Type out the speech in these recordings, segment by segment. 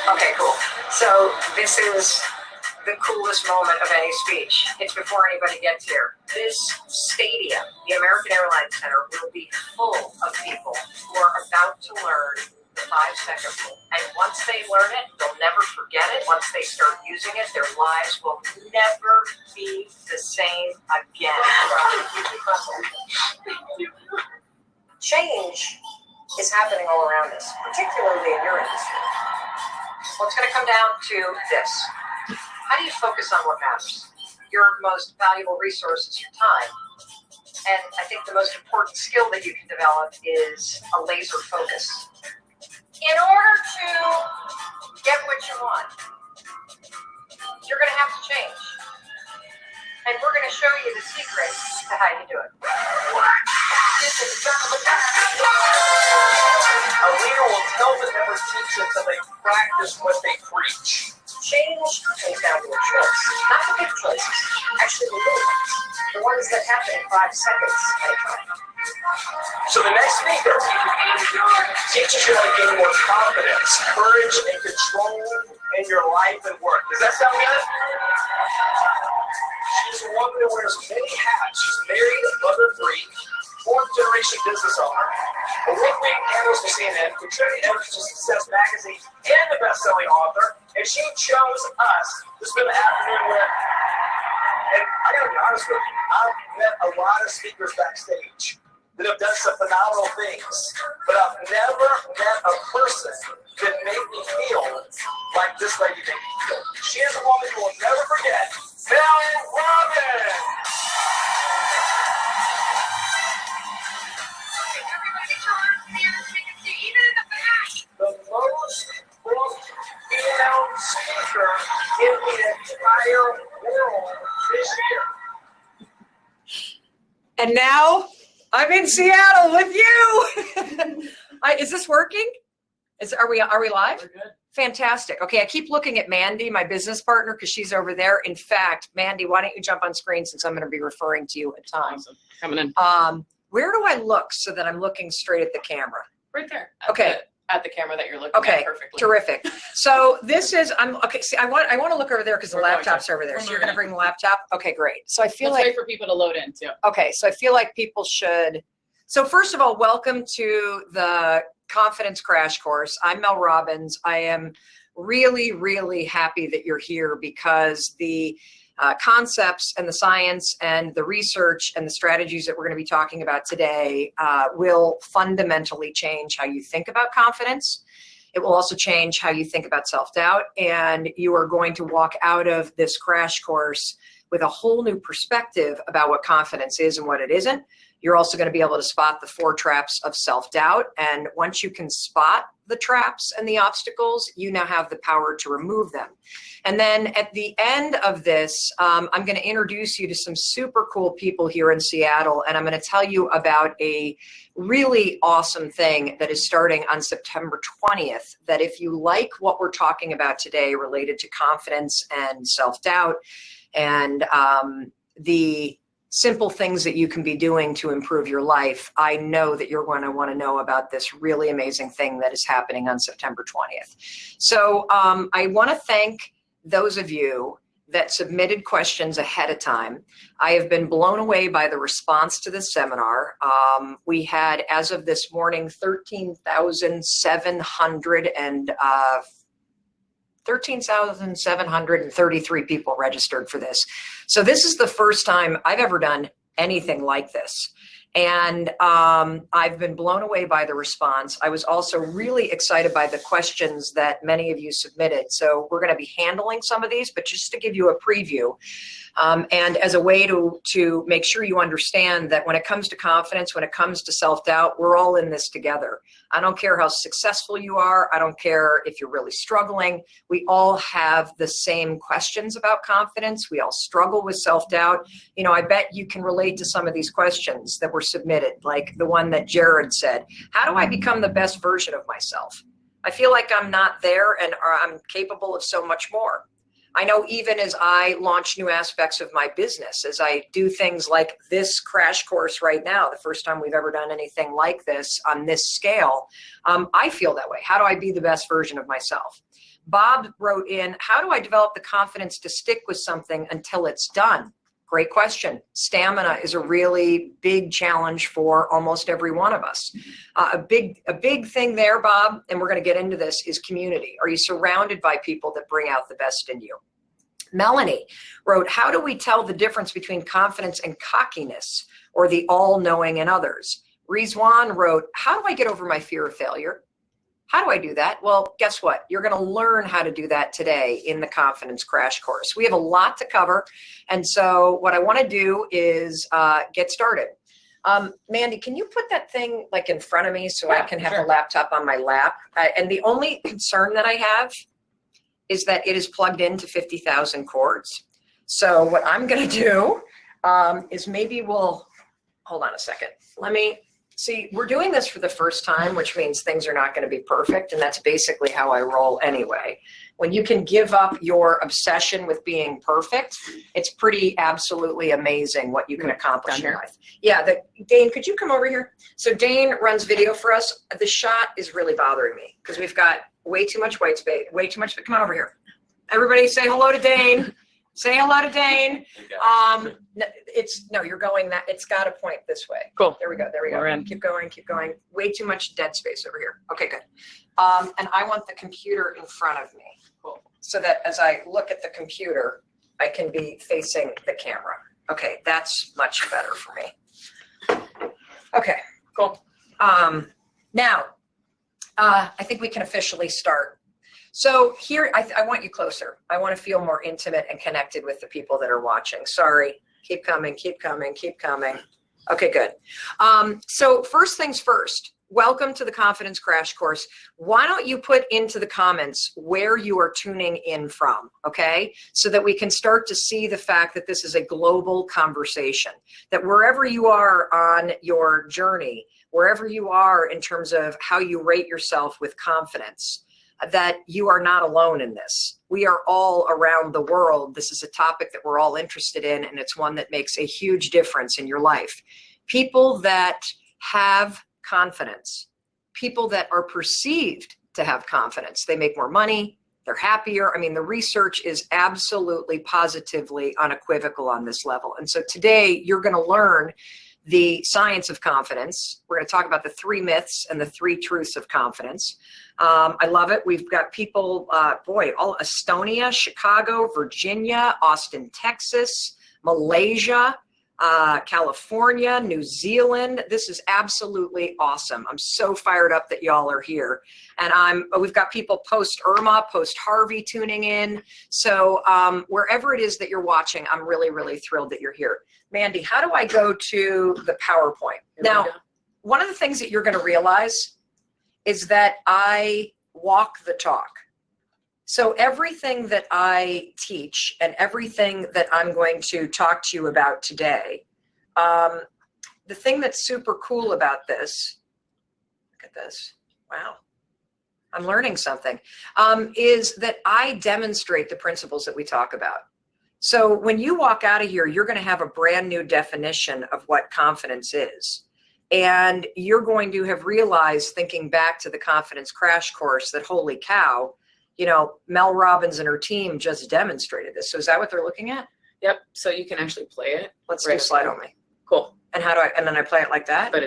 Okay, cool. So this is the coolest moment of any speech. It's before anybody gets here. This stadium, the American Airlines Center, will be full of people who are about to learn the 5-second rule. And once they learn it, they'll never forget it. Once they start using it, their lives will never be the same again. Change is happening all around us, particularly in your industry. Well, it's going to come down to this. How do you focus on what matters? Your most valuable resource is your time. And I think the most important skill that you can develop is a laser focus. In order to get what you want, you're going to have to change. And we're going to show you the secret to how you do it. A leader will tell the members teach until they practice what they preach. Change comes down to a choice. Not the big choices, actually the little ones. The ones that happen in 5 seconds at a time. So the next speaker teaches you how to gain more confidence, courage, and control in your life and work. Does that sound good? She's a woman who wears many hats. She's married, mother of 3, fourth-generation business owner, award-winning analyst for CNN, contributing editor to Success Magazine, and the best-selling author. And she chose us to spend the afternoon with. And I gotta be honest with you, I've met a lot of speakers backstage that have done some phenomenal things, but I've never met a person that made me feel like this lady made me feel. She is a woman you will never forget, Mel Robbins. The most booked female speaker in the entire world this year. And now I'm in Seattle with you. Is this working? Are we live? We're good. Fantastic. Okay, I keep looking at Mandy, my business partner, because she's over there. In fact, Mandy, why don't you jump on screen since I'm going to be referring to you at times. Awesome. Coming in. Where do I look so that I'm looking straight at the camera? Right there. Okay. At the camera that you're looking Okay, at perfectly. terrific. So this is, see, I want to look over there because the We're going laptop's to. over there. We're So you're going to moving. bring the laptop? Okay, great. So I feel Let's like, wait for people to load in too. okay, so I feel like people should, so first of all, welcome to the Confidence Crash Course. I'm Mel Robbins. I am really, really happy that you're here because the concepts and the science and the research and the strategies that we're going to be talking about today will fundamentally change how you think about confidence. It will also change how you think about self-doubt, and you are going to walk out of this crash course with a whole new perspective about what confidence is and what it isn't. You're also going to be able to spot the 4 traps of self-doubt, and once you can spot the traps and the obstacles, you now have the power to remove them. And then at the end of this, I'm going to introduce you to some super cool people here in Seattle, and I'm going to tell you about a really awesome thing that is starting on September 20th, that if you like what we're talking about today related to confidence and self-doubt and the simple things that you can be doing to improve your life, I know that you're going to want to know about this really amazing thing that is happening on September 20th. So I want to thank those of you that submitted questions ahead of time. I have been blown away by the response to this seminar. We had, as of this morning, 13,733 people registered for this. So this is the first time I've ever done anything like this. And I've been blown away by the response. I was also really excited by the questions that many of you submitted. So we're going to be handling some of these, but just to give you a preview, and as a way to make sure you understand that when it comes to confidence, when it comes to self-doubt, we're all in this together. I don't care how successful you are. I don't care if you're really struggling. We all have the same questions about confidence. We all struggle with self-doubt. You know, I bet you can relate to some of these questions that were submitted, like the one that Jared said, how do I become the best version of myself? I feel like I'm not there and I'm capable of so much more. I know even as I launch new aspects of my business, as I do things like this crash course right now, the first time we've ever done anything like this on this scale, I feel that way. How do I be the best version of myself? Bob wrote in, how do I develop the confidence to stick with something until it's done? Great question. Stamina is a really big challenge for almost every one of us. A big thing there, Bob, and we're going to get into this, is community. Are you surrounded by people that bring out the best in you? Melanie wrote, how do we tell the difference between confidence and cockiness, or the all-knowing in others? Rizwan wrote, how do I get over my fear of failure? How do I do that? Well, guess what? You're going to learn how to do that today in the Confidence Crash Course. We have a lot to cover. And so what I want to do is get started. Mandy, can you put that thing like in front of me so I can have the laptop on my lap? And the only concern that I have is that it is plugged into 50,000 cords. So what I'm going to do is maybe we'll, hold on a second. Let me, see, we're doing this for the first time, which means things are not going to be perfect. And that's basically how I roll anyway. When you can give up your obsession with being perfect, it's pretty absolutely amazing what you can accomplish in life. Yeah, Dane, could you come over here? So Dane runs video for us. The shot is really bothering me because we've got way too much white space, way too much. Come on over here. Everybody say hello to Dane. Say hello to Dane. You're going that, it's got to point this way. Cool. There we go. We're in. Keep going. Way too much dead space over here. Okay, good. And I want the computer in front of me. Cool. So that as I look at the computer, I can be facing the camera. Okay, that's much better for me. Okay, cool. Now, I think we can officially start. So here, I want you closer. I want to feel more intimate and connected with the people that are watching. Sorry. Keep coming. Okay, good. So first things first, welcome to the Confidence Crash Course. Why don't you put into the comments where you are tuning in from, okay? So that we can start to see the fact that this is a global conversation, that wherever you are on your journey, wherever you are in terms of how you rate yourself with confidence, that you are not alone in this. We are all around the world. This is a topic that we're all interested in, and it's one that makes a huge difference in your life. People that have confidence, people that are perceived to have confidence, they make more money, they're happier. I mean, the research is absolutely, positively unequivocal on this level. And so today you're going to learn the science of confidence. We're going to talk about the 3 myths and the 3 truths of confidence. I love it. We've got people, all Estonia, Chicago, Virginia, Austin, Texas, Malaysia, California, New Zealand. This is absolutely awesome. I'm so fired up that y'all are here. And we've got people post Irma, post Harvey tuning in. So wherever it is that you're watching, I'm really, really thrilled that you're here. Mandy, how do I go to the PowerPoint? Now, one of the things that you're going to realize is that I walk the talk. So everything that I teach and everything that I'm going to talk to you about today, the thing that's super cool about this, look at this, wow, I'm learning something, is that I demonstrate the principles that we talk about. So when you walk out of here, you're going to have a brand new definition of what confidence is. And you're going to have realized, thinking back to the Confidence Crash Course, that holy cow, Mel Robbins and her team just demonstrated this. So is that what they're looking at? Yep. So you can actually play it. Let's do slide on me. Cool. And and then I play it like that? But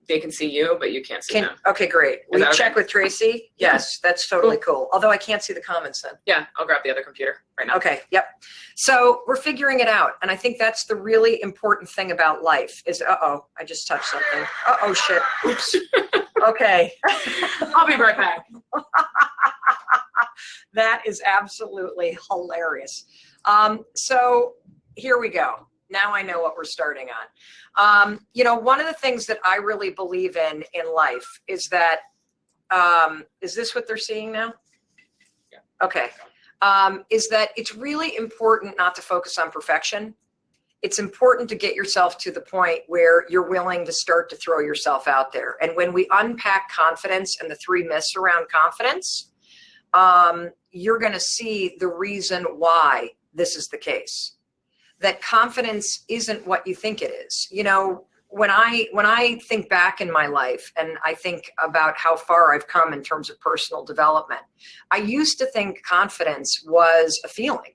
they can see you, but you can't see them. Okay, great. Will you check with Tracy? Yes, that's totally cool. Although I can't see the comments then. Yeah, I'll grab the other computer right now. Okay, yep. So we're figuring it out. And I think that's the really important thing about life is, I just touched something. Shit. Oops. Okay. I'll be right back. That is absolutely hilarious. So here we go. Now I know what we're starting on. One of the things that I really believe in life is that, is this what they're seeing now? Yeah. Okay. Is that it's really important not to focus on perfection. It's important to get yourself to the point where you're willing to start to throw yourself out there. And when we unpack confidence and the 3 myths around confidence, you're going to see the reason why this is the case. That confidence isn't what you think it is. You know, when I think back in my life and I think about how far I've come in terms of personal development, I used to think confidence was a feeling.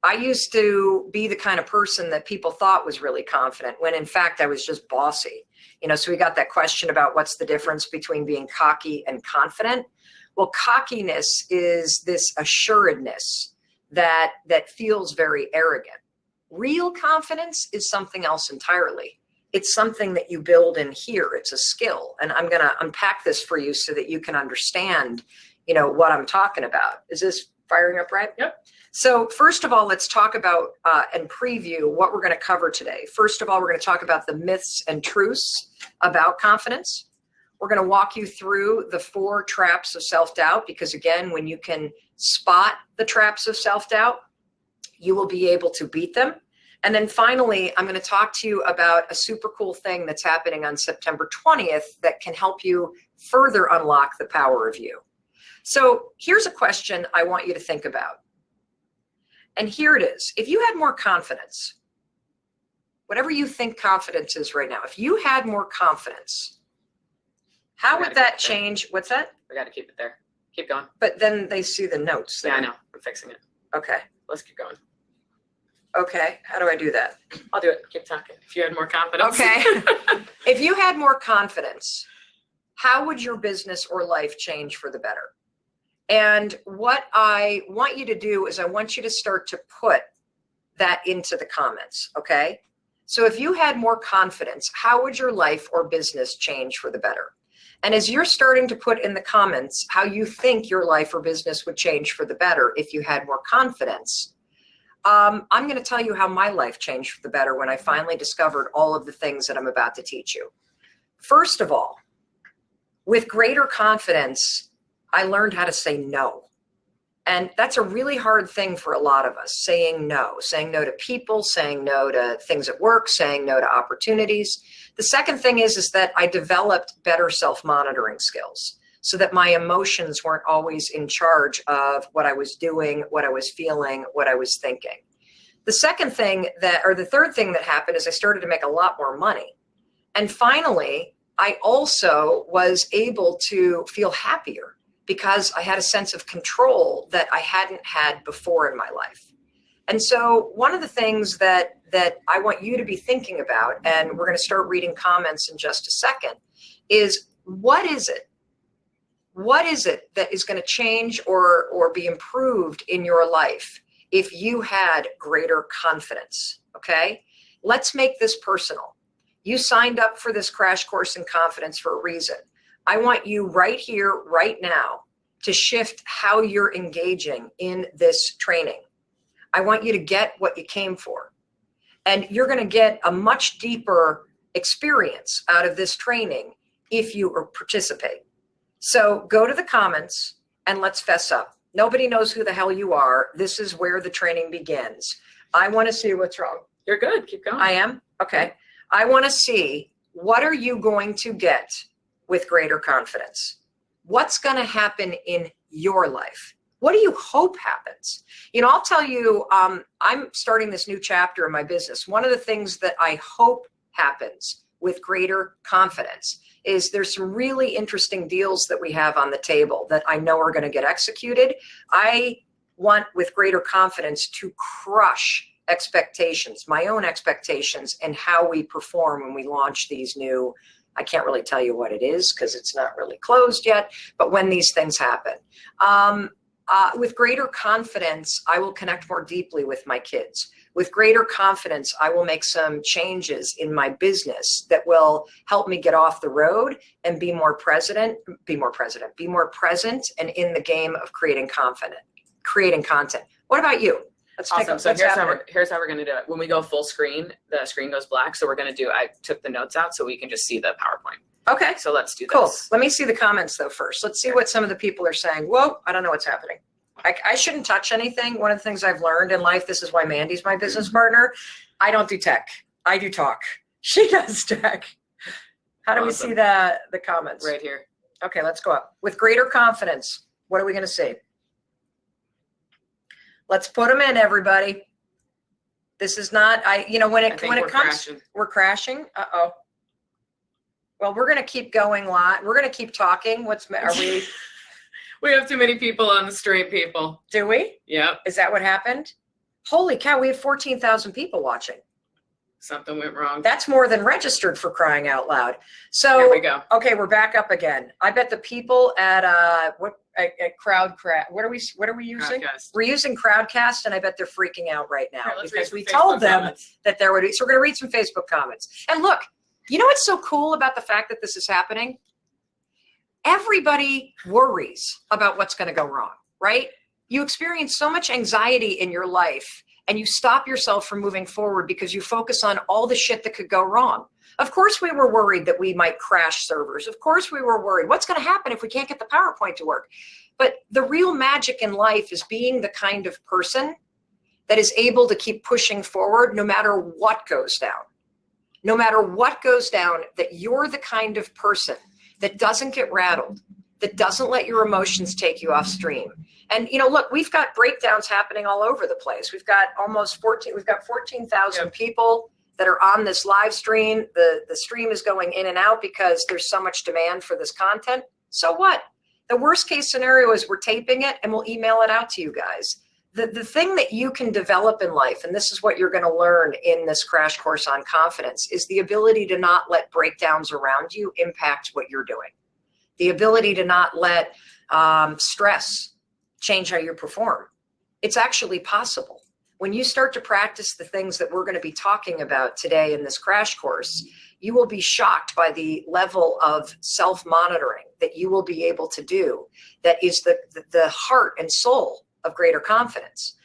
I used to be the kind of person that people thought was really confident when in fact I was just bossy. You know, so we got that question about what's the difference between being cocky and confident. Well, cockiness is this assuredness that feels very arrogant. Real confidence is something else entirely. It's something that you build in here. It's a skill. And I'm going to unpack this for you so that you can understand, you know, what I'm talking about. Is this firing up right? Yep. So first of all, let's talk about and preview what we're going to cover today. First of all, we're going to talk about the myths and truths about confidence. We're going to walk you through the 4 traps of self-doubt, because again, when you can spot the traps of self-doubt, you will be able to beat them. And then finally, I'm going to talk to you about a super cool thing that's happening on September 20th that can help you further unlock the power of you. So here's a question I want you to think about. And here it is. If you had more confidence, whatever you think confidence is right now, if you had more confidence, how would that change? What's that? We got to keep it there. Keep going. But then they see the notes there. Yeah, I know. I'm fixing it. Okay. Let's keep going. Okay. How do I do that? I'll do it. Keep talking. If you had more confidence. Okay. If you had more confidence, how would your business or life change for the better? And what I want you to do is I want you to start to put that into the comments, okay? So if you had more confidence, how would your life or business change for the better? And as you're starting to put in the comments how you think your life or business would change for the better if you had more confidence, I'm going to tell you how my life changed for the better when I finally discovered all of the things that I'm about to teach you. First of all, with greater confidence, I learned how to say no. And that's a really hard thing for a lot of us, saying no to people, saying no to things at work, saying no to opportunities. The second thing is that I developed better self-monitoring skills so that my emotions weren't always in charge of what I was doing, what I was feeling, what I was thinking. The third thing that happened is I started to make a lot more money. And finally, I also was able to feel happier because I had a sense of control that I hadn't had before in my life. And so one of the things that I want you to be thinking about, and we're going to start reading comments in just a second, is what is it? What is it that is going to change or be improved in your life if you had greater confidence? Okay, let's make this personal. You signed up for this crash course in confidence for a reason. I want you right here, right now, to shift how you're engaging in this training. I want you to get what you came for. And you're going to get a much deeper experience out of this training if you participate. So go to the comments and let's fess up. Nobody knows who the hell you are. This is where the training begins. I want to see what's wrong. You're good. Keep going. I am? Okay. I want to see, what are you going to get with greater confidence? What's going to happen in your life? What do you hope happens? You know, I'll tell you, I'm starting this new chapter in my business. One of the things that I hope happens with greater confidence is there's some really interesting deals that we have on the table that I know are going to get executed. I want, with greater confidence, to crush expectations, my own expectations, and how we perform when we launch these new, I can't really tell you what it is because it's not really closed yet, but when these things happen. With greater confidence, I will connect more deeply with my kids. With greater confidence, I will make some changes in my business that will help me get off the road and be more present and in the game of creating content. What about you? Awesome. So here's how we're going to do it. When we go full screen, the screen goes black. So I took the notes out so we can just see the PowerPoint. Okay. So let's do this. Cool. Let me see the comments though first. Let's see what some of the people are saying. Whoa, I don't know what's happening. I shouldn't touch anything. One of the things I've learned in life, this is why Mandy's my business partner. I don't do tech. I do talk. She does tech. How do we see the comments? Right here. Okay, let's go up. With greater confidence, what are we going to see? Let's put them in, everybody. This is not, when it comes, crashing. We're crashing. Uh-oh. Well, we're going to keep going live. We're going to keep talking. Are we? We have too many people on the stream, people. Do we? Yep. Is that what happened? Holy cow, we have 14,000 people watching. Something went wrong. That's more than registered, for crying out loud. So here we go. Okay, we're back up again. I bet the people at what are we using? Crowdcast. We're using Crowdcast, and I bet they're freaking out right now because we Facebook told them comments. that there would be. So we're going to read some Facebook comments. And look, you know what's so cool about the fact that this is happening? Everybody worries about what's going to go wrong, right? You experience so much anxiety in your life, and you stop yourself from moving forward because you focus on all the shit that could go wrong. Of course we were worried that we might crash servers. Of course we were worried. What's going to happen if we can't get the PowerPoint to work? But the real magic in life is being the kind of person that is able to keep pushing forward no matter what goes down. No matter what goes down, that you're the kind of person that doesn't get rattled, that doesn't let your emotions take you off stream. And, look, we've got breakdowns happening all over the place. We've got 14,000 people that are on this live stream. The stream is going in and out because there's so much demand for this content. So what? The worst case scenario is we're taping it and we'll email it out to you guys. The thing that you can develop in life, and this is what you're going to learn in this crash course on confidence, is the ability to not let breakdowns around you impact what you're doing. The ability to not let stress change how you perform. It's actually possible. When you start to practice the things that we're going to be talking about today in this crash course, you will be shocked by the level of self-monitoring that you will be able to do that is the heart and soul of greater confidence.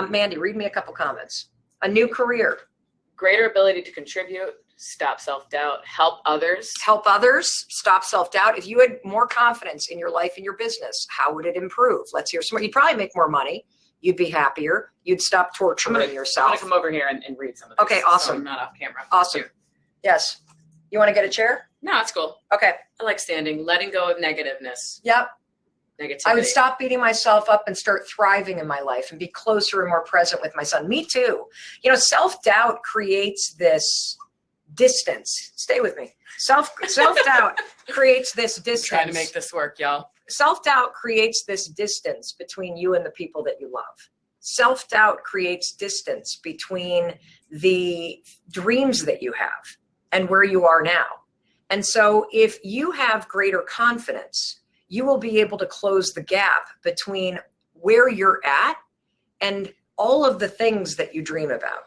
Mandy, read me a couple comments. A new career. Greater ability to contribute, stop self-doubt, help others. Help others, stop self-doubt. If you had more confidence in your life and your business, how would it improve? Let's hear some more. You'd probably make more money. You'd be happier. You'd stop torturing yourself. I'm going to come over here and read some of this. Okay, awesome. So I'm not off camera. Awesome. Yes. You want to get a chair? No, that's cool. Okay. I like standing, letting go of negativeness. Yep. Negativity. I would stop beating myself up and start thriving in my life and be closer and more present with my son. Me too. Self-doubt creates this distance. Stay with me. Self-doubt creates this distance. Trying to make this work, y'all. Self-doubt creates this distance between you and the people that you love. Self-doubt creates distance between the dreams that you have and where you are now. And so if you have greater confidence, you will be able to close the gap between where you're at and all of the things that you dream about.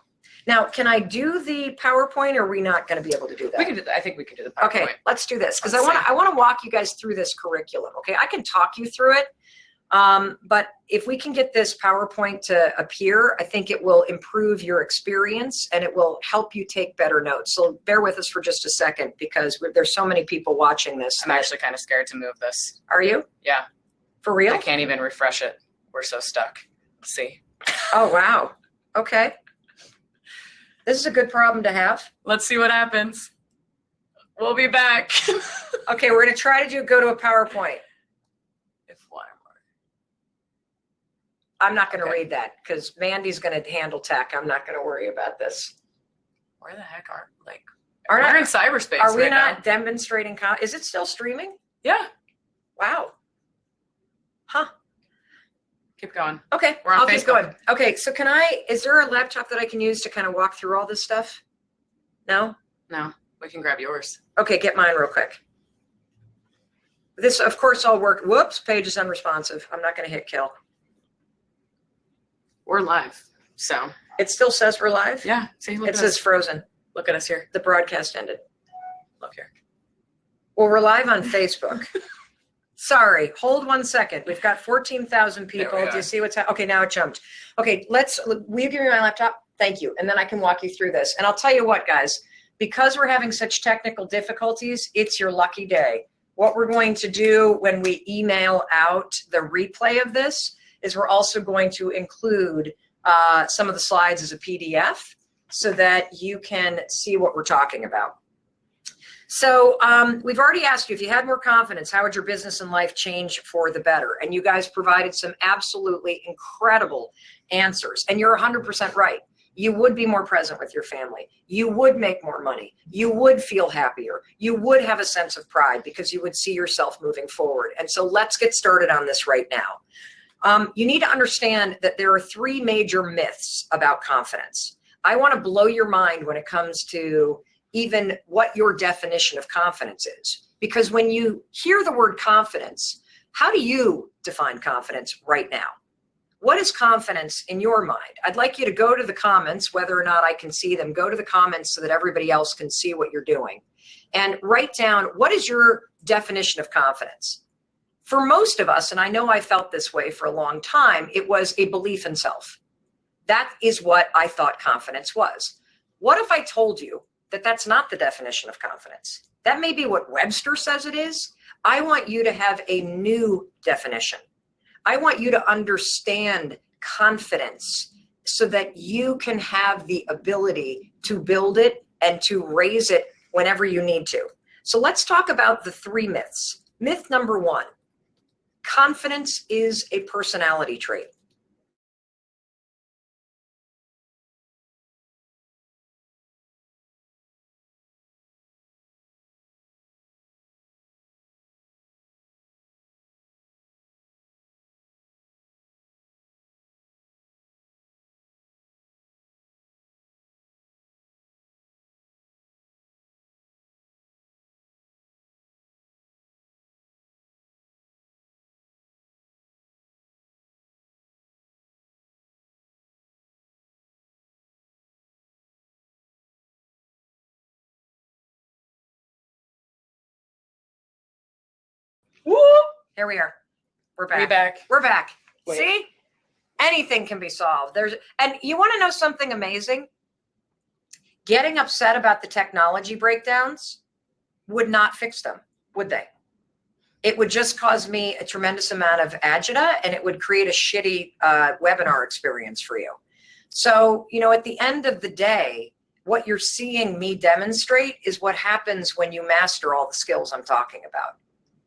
Now, can I do the PowerPoint, or are we not going to be able to do that? We can do that. I think we can do the PowerPoint. Okay, let's do this because I want to walk you guys through this curriculum. Okay, I can talk you through it, but if we can get this PowerPoint to appear, I think it will improve your experience and it will help you take better notes. So bear with us for just a second because there's so many people watching this. I'm actually kind of scared to move this. Are you? Yeah. For real? I can't even refresh it. We're so stuck. Let's see. Oh, wow. Okay. This is a good problem to have. Let's see what happens. We'll be back. Okay, we're going to try to go to a PowerPoint. If one more. I'm not going to read that because Mandy's going to handle tech. I'm not going to worry about this. Where the heck We're in cyberspace Are we right not now. demonstrating? Is it still streaming? Yeah. Wow. Huh. Keep going. Okay, We're on I'll keep Facebook. going. Okay, so is there a laptop that I can use to kind of walk through all this stuff? No? No, we can grab yours. Okay, get mine real quick. This, of course, all work. Whoops, page is unresponsive. I'm not going to hit kill. We're live. So. It still says we're live? Yeah. See, look It at says us. frozen. Look at us here. The broadcast ended. Look here. Well, we're live on Facebook. Sorry, hold 1 second. We've got 14,000 people. There we Do you are. see what's happening? Okay, now it jumped. Okay, will you give me my laptop? Thank you. And then I can walk you through this. And I'll tell you what, guys, because we're having such technical difficulties, it's your lucky day. What we're going to do when we email out the replay of this is we're also going to include some of the slides as a PDF so that you can see what we're talking about. So we've already asked you, if you had more confidence, how would your business and life change for the better? And you guys provided some absolutely incredible answers. And you're 100% right. You would be more present with your family. You would make more money. You would feel happier. You would have a sense of pride because you would see yourself moving forward. And so let's get started on this right now. You need to understand that there are 3 major myths about confidence. I want to blow your mind when it comes to even what your definition of confidence is. Because when you hear the word confidence, how do you define confidence right now? What is confidence in your mind? I'd like you to go to the comments, whether or not I can see them, go to the comments so that everybody else can see what you're doing. And write down, what is your definition of confidence? For most of us, and I know I felt this way for a long time, it was a belief in self. That is what I thought confidence was. What if I told you that that's not the definition of confidence? That may be what Webster says it is. I want you to have a new definition. I want you to understand confidence so that you can have the ability to build it and to raise it whenever you need to. So let's talk about the 3 myths. Myth number 1, confidence is a personality trait. Woo! Here we are. We're back. We're back. Wait. See? Anything can be solved. And you want to know something amazing? Getting upset about the technology breakdowns would not fix them, would they? It would just cause me a tremendous amount of agita, and it would create a shitty webinar experience for you. So, at the end of the day, what you're seeing me demonstrate is what happens when you master all the skills I'm talking about.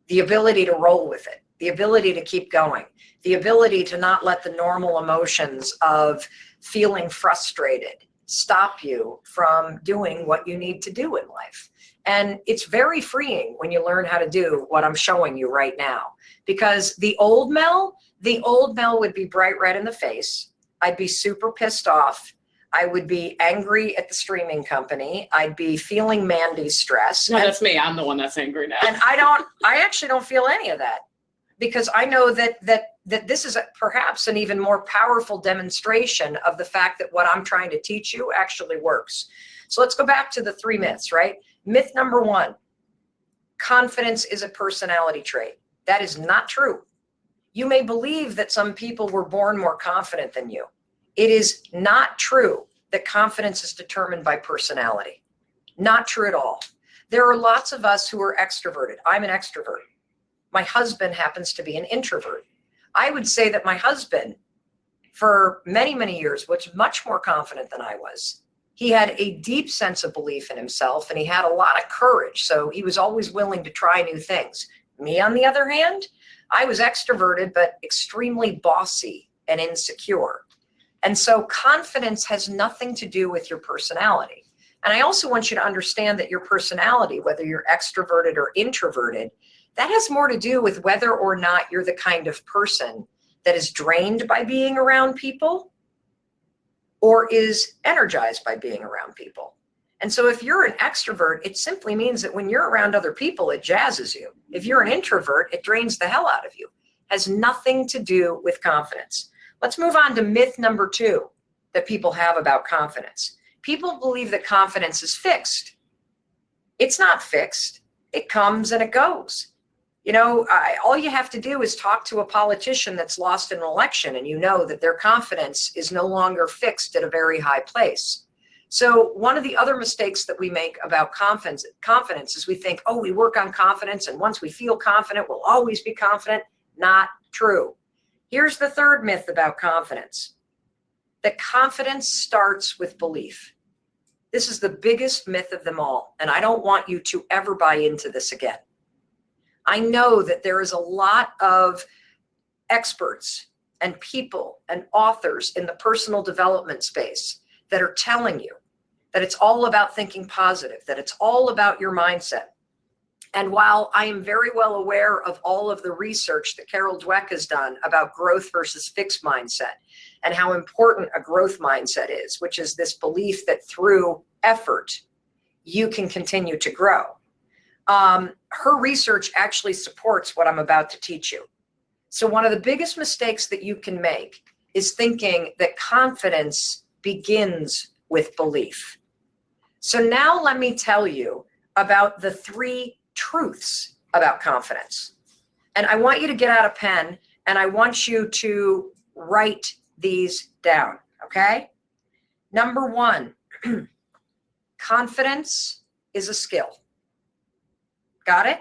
The ability to roll with it, the ability to keep going, the ability to not let the normal emotions of feeling frustrated stop you from doing what you need to do in life. And it's very freeing when you learn how to do what I'm showing you right now. Because the old Mel would be bright red in the face. I'd be super pissed off. I would be angry at the streaming company. I'd be feeling Mandy's stress. No, that's me. I'm the one that's angry now. And I actually don't feel any of that, because I know that this is perhaps an even more powerful demonstration of the fact that what I'm trying to teach you actually works. So let's go back to the 3 myths, right? Myth number 1, confidence is a personality trait. That is not true. You may believe that some people were born more confident than you. It is not true that confidence is determined by personality. Not true at all. There are lots of us who are extroverted. I'm an extrovert. My husband happens to be an introvert. I would say that my husband, for many, many years, was much more confident than I was. He had a deep sense of belief in himself, and he had a lot of courage. So he was always willing to try new things. Me, on the other hand, I was extroverted, but extremely bossy and insecure. And so confidence has nothing to do with your personality. And I also want you to understand that your personality, whether you're extroverted or introverted, that has more to do with whether or not you're the kind of person that is drained by being around people or is energized by being around people. And so if you're an extrovert, it simply means that when you're around other people, it jazzes you. If you're an introvert, it drains the hell out of you. It has nothing to do with confidence. Let's move on to myth number 2 that people have about confidence. People believe that confidence is fixed. It's not fixed. It comes and it goes. All you have to do is talk to a politician that's lost an election, and you know that their confidence is no longer fixed at a very high place. So one of the other mistakes that we make about confidence is we think, oh, we work on confidence, and once we feel confident, we'll always be confident. Not true. Here's the 3rd myth about confidence, that confidence starts with belief. This is the biggest myth of them all, and I don't want you to ever buy into this again. I know that there is a lot of experts and people and authors in the personal development space that are telling you that it's all about thinking positive, that it's all about your mindset. And while I am very well aware of all of the research that Carol Dweck has done about growth versus fixed mindset and how important a growth mindset is, which is this belief that through effort, you can continue to grow. Her research actually supports what I'm about to teach you. So one of the biggest mistakes that you can make is thinking that confidence begins with belief. So now let me tell you about the 3 truths about confidence. And I want you to get out a pen and I want you to write these down, okay? Number 1, confidence is a skill. Got it?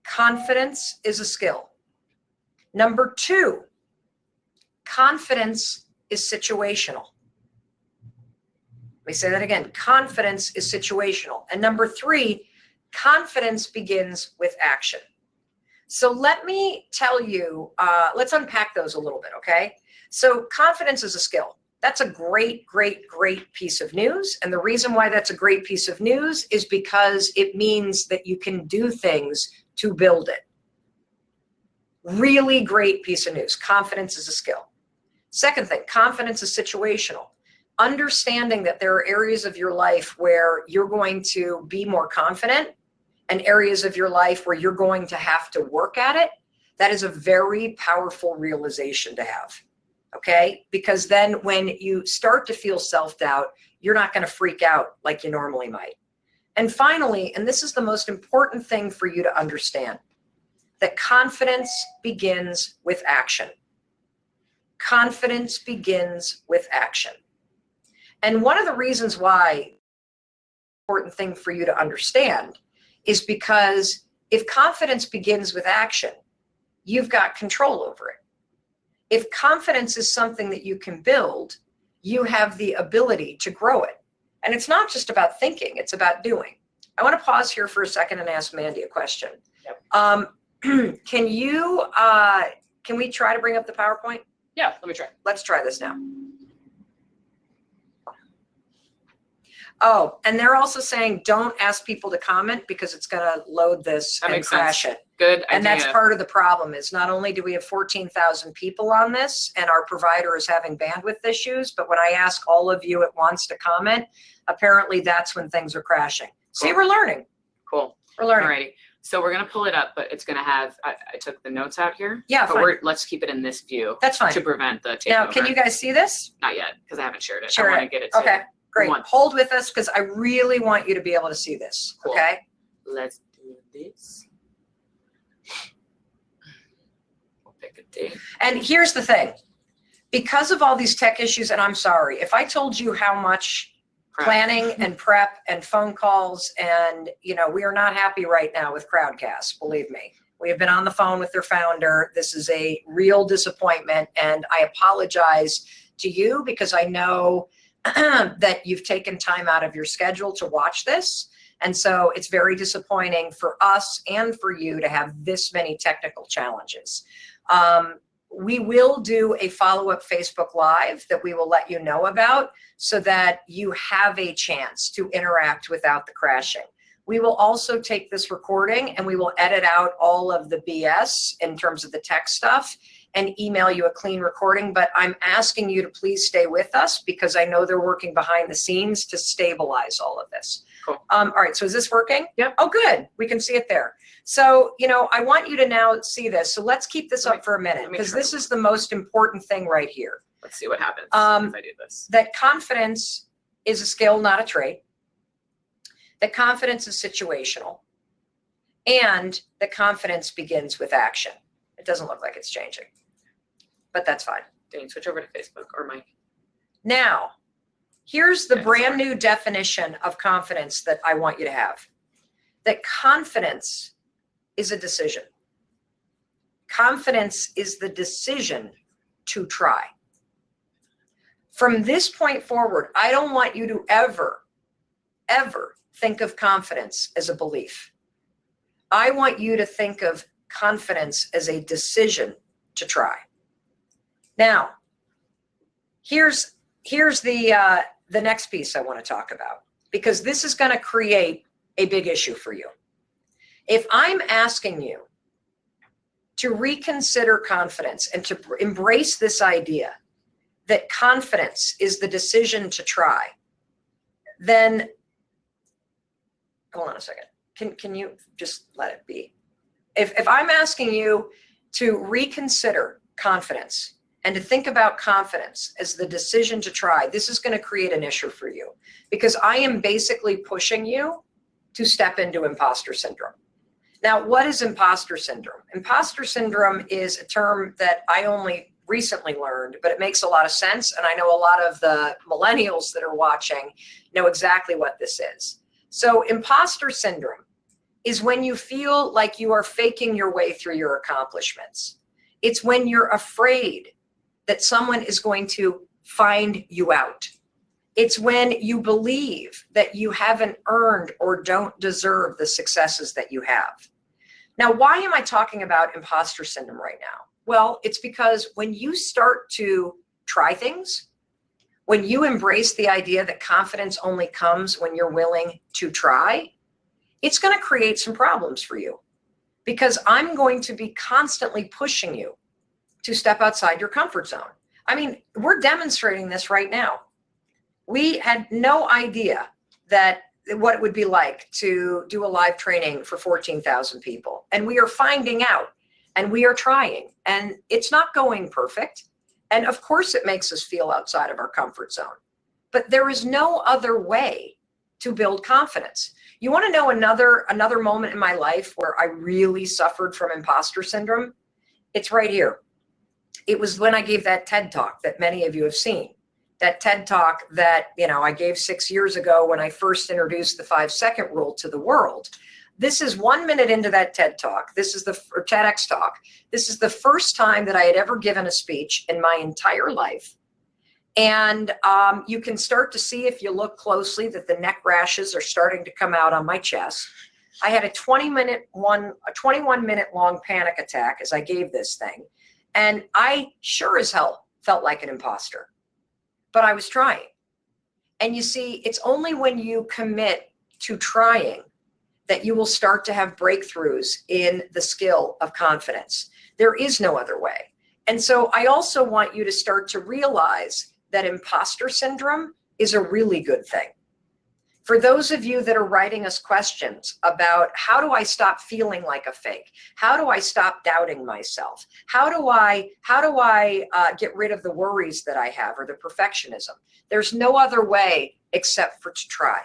Confidence is a skill. Number 2, confidence is situational. Let me say that again. Confidence is situational. And number 3, confidence begins with action. So let me tell you, let's unpack those a little bit, okay? So confidence is a skill. That's a great, great, great piece of news. And the reason why that's a great piece of news is because it means that you can do things to build it. Really great piece of news. Confidence is a skill. Second thing, confidence is situational. Understanding that there are areas of your life where you're going to be more confident and areas of your life where you're going to have to work at it, that is a very powerful realization to have, okay? Because then when you start to feel self-doubt, you're not going to freak out like you normally might. And finally, and this is the most important thing for you to understand, that confidence begins with action. Confidence begins with action. And one of the reasons why important thing for you to understand is because if confidence begins with action, you've got control over it. If confidence is something that you can build, you have the ability to grow it. And it's not just about thinking, it's about doing. I want to pause here for a second and ask Mandy a question. Yep. Can we try to bring up the PowerPoint? Yeah, let me try. Let's try this now. Oh, and they're also saying don't ask people to comment because it's going to load this and crash it. Good idea. And that's part of the problem is not only do we have 14,000 people on this and our provider is having bandwidth issues, but when I ask all of you at once to comment, apparently that's when things are crashing. See, we're learning. Cool. We're learning. Alrighty. So we're going to pull it up, but it's going to have, I took the notes out here. Yeah, but let's keep it in this view. That's fine. To prevent the takeover. Now, can you guys see this? Not yet, because I haven't shared it. Share I want to get it to okay, great. one. Hold with us because I really want you to be able to see this, Cool. okay? Let's do this. We'll pick a date. And here's the thing. Because of all these tech issues, and I'm sorry, if I told you how much planning and prep and phone calls and, we are not happy right now with Crowdcast, believe me. We have been on the phone with their founder. This is a real disappointment, and I apologize to you because I know that you've taken time out of your schedule to watch this. And so it's very disappointing for us and for you to have this many technical challenges. We will do a follow-up Facebook Live that we will let you know about so that you have a chance to interact without the crashing. We will also take this recording and we will edit out all of the BS in terms of the tech stuff and email you a clean recording. But I'm asking you to please stay with us because I know they're working behind the scenes to stabilize all of this. Cool. All right, so is this working? Yep. Oh, good. We can see it there. So, I want you to now see this. So let's keep this up for a minute because this is the most important thing right here. Let's see what happens if I do this. That confidence is a skill, not a trait. That confidence is situational. And that confidence begins with action. It doesn't look like it's changing, but that's fine. Dane, switch over to Facebook or Mike. Now, here's the brand new definition of confidence that I want you to have. That confidence is a decision. Confidence is the decision to try. From this point forward, I don't want you to ever think of confidence as a belief. I want you to think of confidence as a decision to try. Now, here's the next piece I want to talk about, because this is going to create a big issue for you. If I'm asking you to reconsider confidence and to embrace this idea that confidence is the decision to try, then hold on a second. Can you just let it be? If I'm asking you to reconsider confidence and to think about confidence as the decision to try, this is going to create an issue for you, because I am basically pushing you to step into imposter syndrome. Now, what is imposter syndrome? Imposter syndrome is a term that I only recently learned, but it makes a lot of sense. And I know a lot of the millennials that are watching know exactly what this is. So imposter syndrome is when you feel like you are faking your way through your accomplishments. It's when you're afraid that someone is going to find you out. It's when you believe that you haven't earned or don't deserve the successes that you have. Now, why am I talking about imposter syndrome right now? Well, it's because when you start to try things, when you embrace the idea that confidence only comes when you're willing to try, it's going to create some problems for you, because I'm going to be constantly pushing you to step outside your comfort zone. I mean, we're demonstrating this right now. We had no idea that what it would be like to do a live training for 14,000 people. And we are finding out, and we are trying, and it's not going perfect. And of course it makes us feel outside of our comfort zone, but there is no other way to build confidence. You want to know another moment in my life where I really suffered from imposter syndrome? It's right here. It was when I gave that TED Talk that many of you have seen. That TED Talk that, I gave 6 years ago when I first introduced the 5-second rule to the world. This is 1 minute into that TED Talk. This is or TEDx Talk. This is the first time that I had ever given a speech in my entire life. And you can start to see, if you look closely, that the neck rashes are starting to come out on my chest. I had a 21-minute long panic attack as I gave this thing. And I sure as hell felt like an imposter. But I was trying. And you see, it's only when you commit to trying that you will start to have breakthroughs in the skill of confidence. There is no other way. And so I also want you to start to realize that imposter syndrome is a really good thing. For those of you that are writing us questions about, how do I stop feeling like a fake? How do I stop doubting myself? How do I get rid of the worries that I have, or the perfectionism? There's no other way except for to try.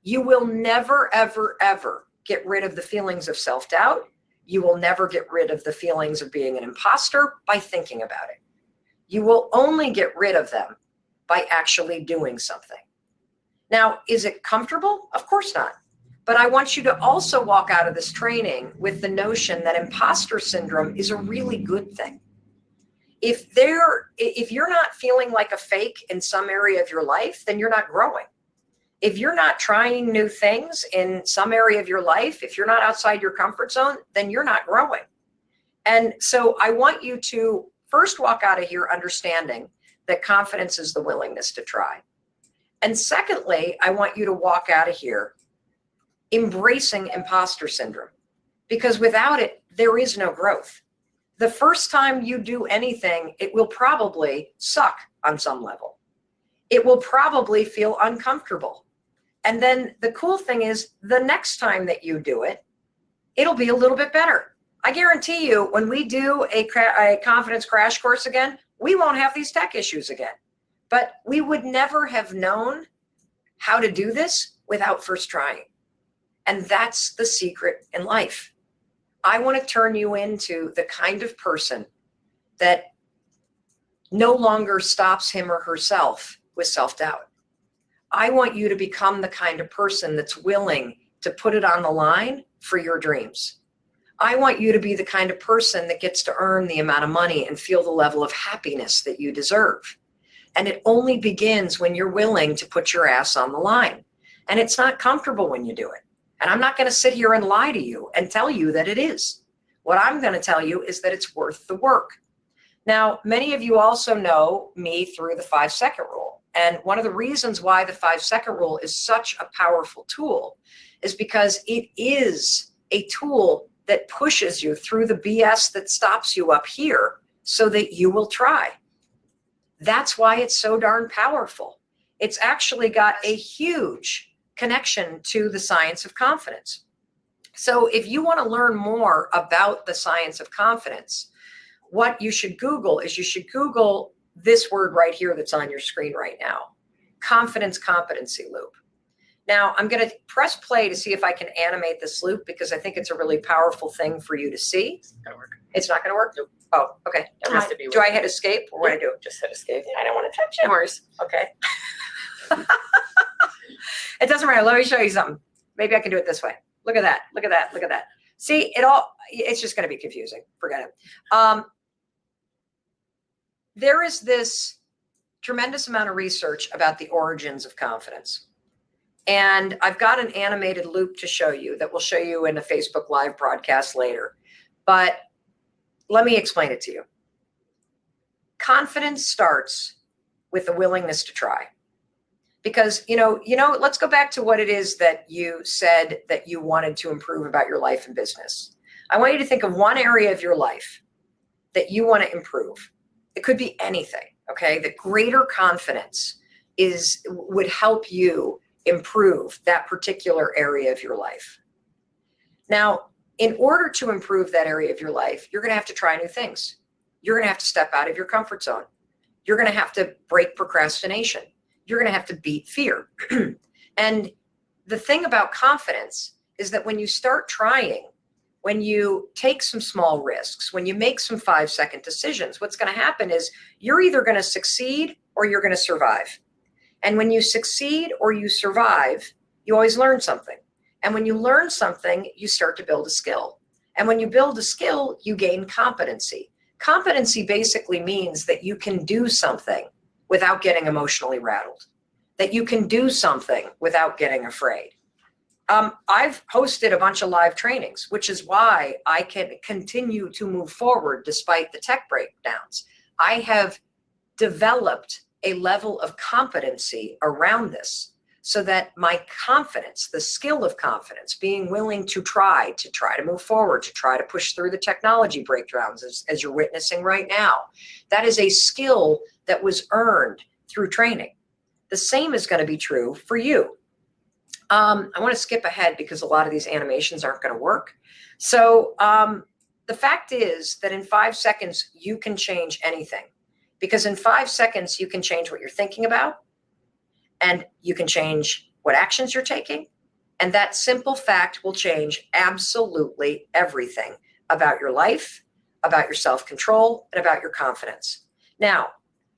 You will never, ever, ever get rid of the feelings of self-doubt. You will never get rid of the feelings of being an imposter by thinking about it. You will only get rid of them by actually doing something. Now, is it comfortable? Of course not. But I want you to also walk out of this training with the notion that imposter syndrome is a really good thing. If you're not feeling like a fake in some area of your life, then you're not growing. If you're not trying new things in some area of your life, if you're not outside your comfort zone, then you're not growing. And so I want you to first walk out of here understanding that confidence is the willingness to try. And secondly, I want you to walk out of here embracing imposter syndrome, because without it, there is no growth. The first time you do anything, it will probably suck on some level. It will probably feel uncomfortable. And then the cool thing is, the next time that you do it, it'll be a little bit better. I guarantee you, when we do a confidence crash course again, we won't have these tech issues again. But we would never have known how to do this without first trying. And that's the secret in life. I want to turn you into the kind of person that no longer stops him or herself with self-doubt. I want you to become the kind of person that's willing to put it on the line for your dreams. I want you to be the kind of person that gets to earn the amount of money and feel the level of happiness that you deserve. And it only begins when you're willing to put your ass on the line. And it's not comfortable when you do it. And I'm not going to sit here and lie to you and tell you that it is. What I'm going to tell you is that it's worth the work. Now, many of you also know me through the 5-second rule. And one of the reasons why the 5-second rule is such a powerful tool is because it is a tool that pushes you through the BS that stops you up here so that you will try. That's why it's so darn powerful. It's actually got a huge connection to the science of confidence. So if you want to learn more about the science of confidence, what you should Google is you should Google this word right here that's on your screen right now, confidence competency loop. Now I'm going to press play to see if I can animate this loop because I think it's a really powerful thing for you to see. It's not gonna work. It's not going to work? Nope. Oh, okay. It has to be. Do I hit escape or what do I do? Just hit escape. I don't want to touch No worries. Okay. It doesn't matter. Let me show you something. Maybe I can do it this way. Look at that. Look at that. Look at that. See, it's just going to be confusing. Forget it. There is this tremendous amount of research about the origins of confidence. And I've got an animated loop to show you that we'll show you in a Facebook Live broadcast later. But let me explain it to you. Confidence starts with a willingness to try. Because, let's go back to what it is that you said that you wanted to improve about your life and business. I want you to think of one area of your life that you want to improve. It could be anything, okay? The greater confidence would help you improve that particular area of your life. Now, in order to improve that area of your life, you're going to have to try new things. You're going to have to step out of your comfort zone. You're going to have to break procrastination. You're going to have to beat fear. And the thing about confidence is that when you start trying, when you take some small risks, when you make some 5-second decisions, what's going to happen is you're either going to succeed or you're going to survive. And when you succeed or you survive, you always learn something. And when you learn something, you start to build a skill. And when you build a skill, you gain competency. Competency basically means that you can do something without getting emotionally rattled, that you can do something without getting afraid. I've hosted a bunch of live trainings, which is why I can continue to move forward despite the tech breakdowns. I have developed a level of competency around this so that my confidence, the skill of confidence, being willing to try to move forward, to try to push through the technology breakdowns as you're witnessing right now, that is a skill that was earned through training. The same is going to be true for you. I want to skip ahead because a lot of these animations aren't going to work. So the fact is that in 5 seconds, you can change anything. Because in 5 seconds, you can change what you're thinking about, and you can change what actions you're taking. And that simple fact will change absolutely everything about your life, about your self-control, and about your confidence. Now,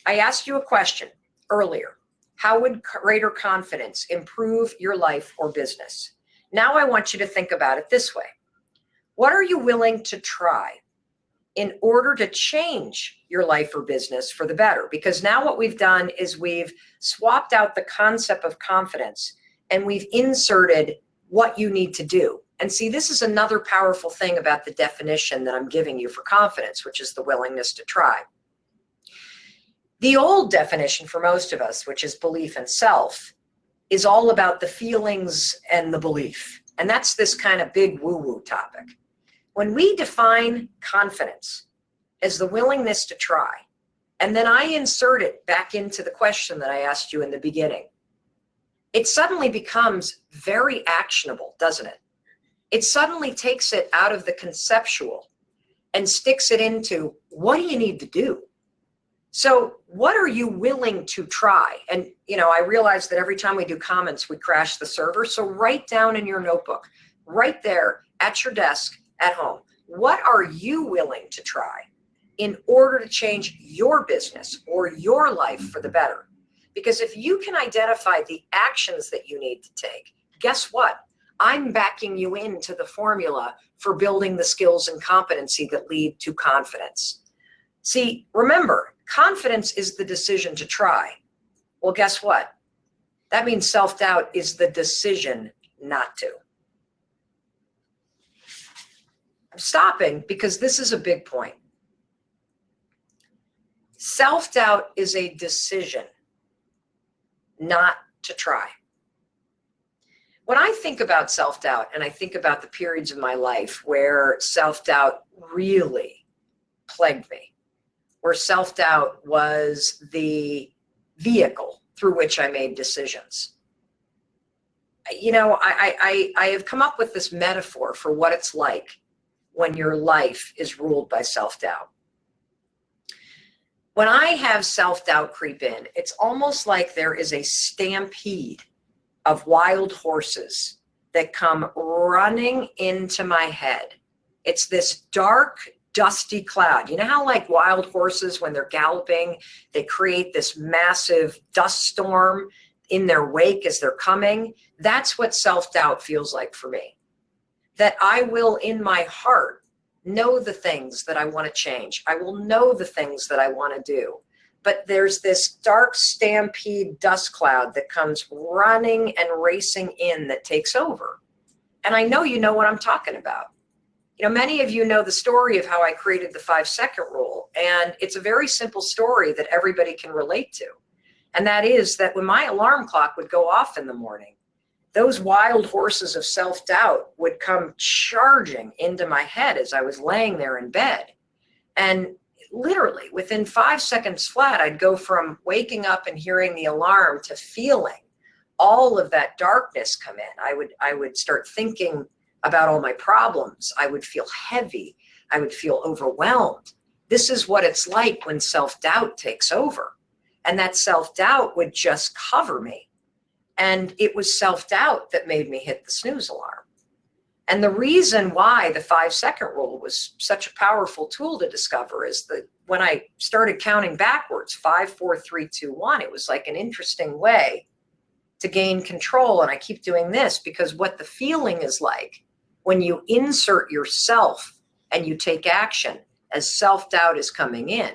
I asked you a question earlier. How would greater confidence improve your life or business? Now I want you to think about it this way. What are you willing to try in order to change your life or business for the better? Because now what we've done is we've swapped out the concept of confidence and we've inserted what you need to do. And see, this is another powerful thing about the definition that I'm giving you for confidence, which is the willingness to try. The old definition for most of us, which is belief in self, is all about the feelings and the belief. And that's this kind of big woo-woo topic. When we define confidence as the willingness to try, and then I insert it back into the question that I asked you in the beginning, it suddenly becomes very actionable, doesn't it? It suddenly takes it out of the conceptual and sticks it into, what do you need to do? So what are you willing to try? And, I realize that every time we do comments, we crash the server. So write down in your notebook, right there at your desk at home, what are you willing to try in order to change your business or your life for the better? Because if you can identify the actions that you need to take, guess what? I'm backing you into the formula for building the skills and competency that lead to confidence. See, remember, confidence is the decision to try. Well, guess what? That means self-doubt is the decision not to. I'm stopping because this is a big point. Self-doubt is a decision not to try. When I think about self-doubt, and I think about the periods of my life where self-doubt really plagued me, where self-doubt was the vehicle through which I made decisions. You know, I have come up with this metaphor for what it's like when your life is ruled by self-doubt. When I have self-doubt creep in, it's almost like there is a stampede of wild horses that come running into my head. It's this dark, dusty cloud. You know how like wild horses, when they're galloping, they create this massive dust storm in their wake as they're coming? That's what self-doubt feels like for me. That I will, in my heart, know the things that I want to change. I will know the things that I want to do. But there's this dark stampede dust cloud that comes running and racing in that takes over. And I know you know what I'm talking about. You know, many of you know the story of how I created the 5-second rule. And it's a very simple story that everybody can relate to. And that is that when my alarm clock would go off in the morning, those wild horses of self-doubt would come charging into my head as I was laying there in bed. And literally within 5 seconds flat, I'd go from waking up and hearing the alarm to feeling all of that darkness come in. I would start thinking about all my problems. I would feel heavy. I would feel overwhelmed. This is what it's like when self-doubt takes over. And that self-doubt would just cover me. And it was self-doubt that made me hit the snooze alarm. And the reason why the 5-second rule was such a powerful tool to discover is that when I started counting backwards, 5, 4, 3, 2, 1, it was like an interesting way to gain control. And I keep doing this because what the feeling is like when you insert yourself and you take action as self-doubt is coming in,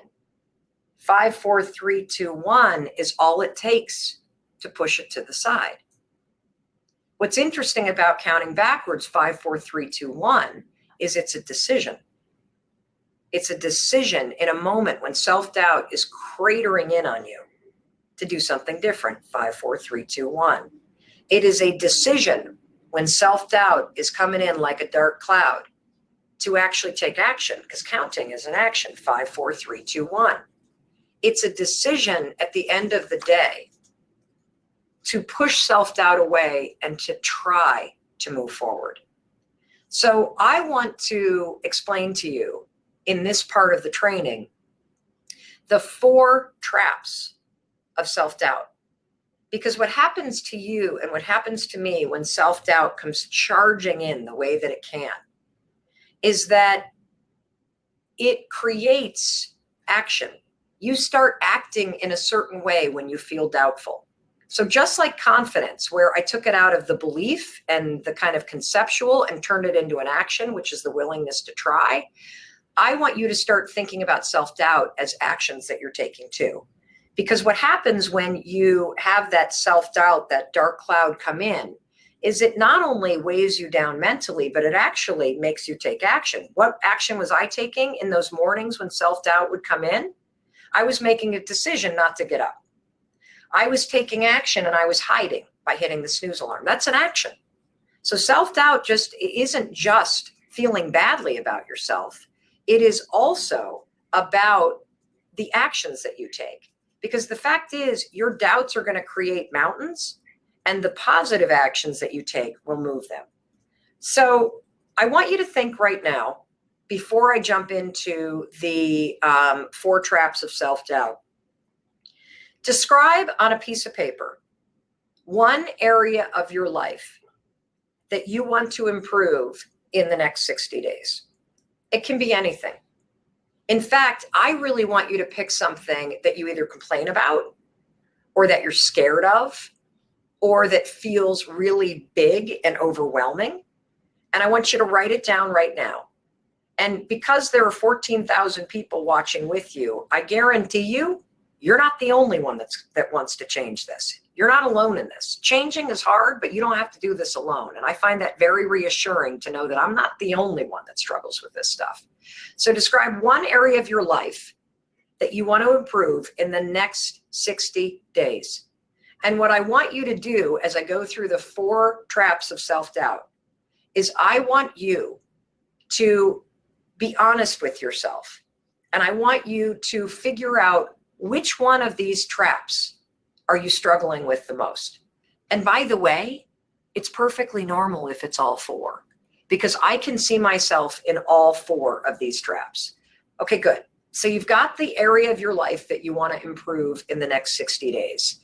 5, 4, 3, 2, 1 is all it takes to push it to the side. What's interesting about counting backwards, 5, 4, 3, 2, 1, is it's a decision. It's a decision in a moment when self-doubt is cratering in on you to do something different, 5, 4, 3, 2, 1. It is a decision when self-doubt is coming in like a dark cloud to actually take action, because counting is an action, 5, 4, 3, 2, 1. It's a decision at the end of the day to push self-doubt away and to try to move forward. So I want to explain to you in this part of the training the 4 traps of self-doubt. Because what happens to you and what happens to me when self-doubt comes charging in the way that it can is that it creates action. You start acting in a certain way when you feel doubtful. So just like confidence, where I took it out of the belief and the kind of conceptual and turned it into an action, which is the willingness to try, I want you to start thinking about self-doubt as actions that you're taking too. Because what happens when you have that self-doubt, that dark cloud come in, is it not only weighs you down mentally, but it actually makes you take action. What action was I taking in those mornings when self-doubt would come in? I was making a decision not to get up. I was taking action and I was hiding by hitting the snooze alarm. That's an action. So self-doubt just isn't just feeling badly about yourself. It is also about the actions that you take. Because the fact is, your doubts are going to create mountains, and the positive actions that you take will move them. So I want you to think right now, before I jump into the 4 traps of self-doubt, describe on a piece of paper one area of your life that you want to improve in the next 60 days. It can be anything. In fact, I really want you to pick something that you either complain about or that you're scared of or that feels really big and overwhelming. And I want you to write it down right now. And because there are 14,000 people watching with you, I guarantee you, you're not the only one that wants to change this. You're not alone in this. Changing is hard, but you don't have to do this alone. And I find that very reassuring to know that I'm not the only one that struggles with this stuff. So describe one area of your life that you want to improve in the next 60 days. And what I want you to do as I go through the 4 traps of self-doubt is I want you to be honest with yourself. And I want you to figure out which one of these traps are you struggling with the most. And by the way, it's perfectly normal if it's all 4, because I can see myself in all 4 of these traps. Okay, good. So you've got the area of your life that you want to improve in the next 60 days.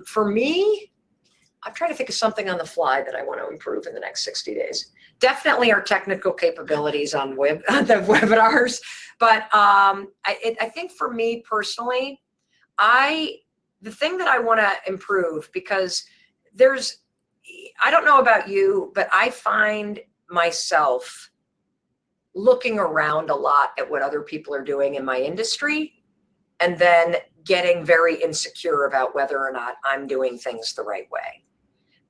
For me, I'm trying to think of something on the fly that I want to improve in the next 60 days. Definitely our technical capabilities on the webinars. But I think for me personally, the thing that I want to improve, because I don't know about you, but I find myself looking around a lot at what other people are doing in my industry and then getting very insecure about whether or not I'm doing things the right way.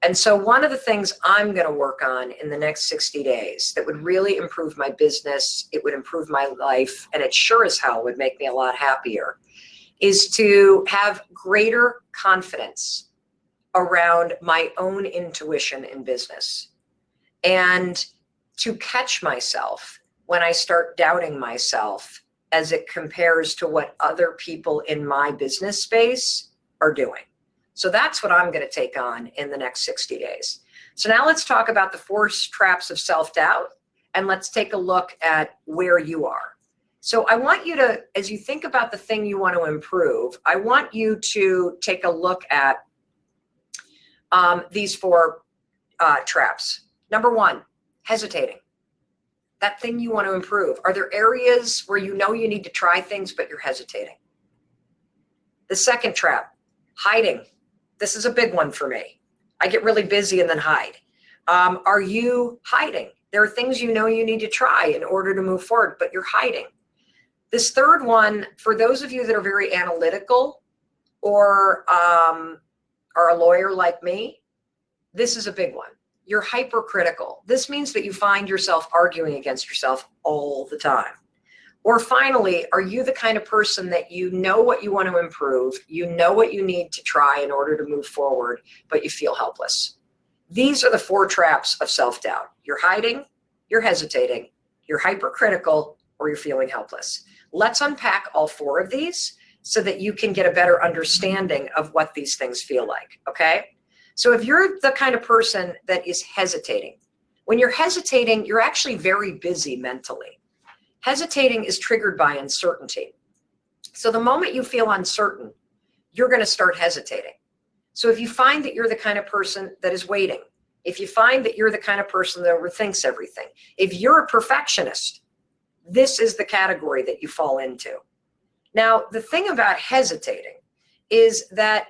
And so one of the things I'm going to work on in the next 60 days that would really improve my business, it would improve my life, and it sure as hell would make me a lot happier, is to have greater confidence around my own intuition in business, and to catch myself when I start doubting myself as it compares to what other people in my business space are doing. So that's what I'm going to take on in the next 60 days. So now let's talk about the 4 traps of self-doubt, and let's take a look at where you are. So I want you to, as you think about the thing you want to improve, I want you to take a look at these 4 traps. Number 1, hesitating. That thing you want to improve. Are there areas where you know you need to try things, but you're hesitating? The second trap, hiding. This is a big one for me. I get really busy and then hide. Are you hiding? There are things you know you need to try in order to move forward, but you're hiding. This third one, for those of you that are very analytical or are a lawyer like me, this is a big one. You're hypercritical. This means that you find yourself arguing against yourself all the time. Or finally, are you the kind of person that you know what you want to improve, you know what you need to try in order to move forward, but you feel helpless? These are the 4 traps of self-doubt. You're hiding, you're hesitating, you're hypercritical, or you're feeling helpless. Let's unpack all 4 of these so that you can get a better understanding of what these things feel like, okay? So if you're the kind of person that is hesitating, when you're hesitating, you're actually very busy mentally. Hesitating is triggered by uncertainty. So the moment you feel uncertain, you're going to start hesitating. So if you find that you're the kind of person that is waiting, if you find that you're the kind of person that overthinks everything, if you're a perfectionist, this is the category that you fall into. Now, the thing about hesitating is that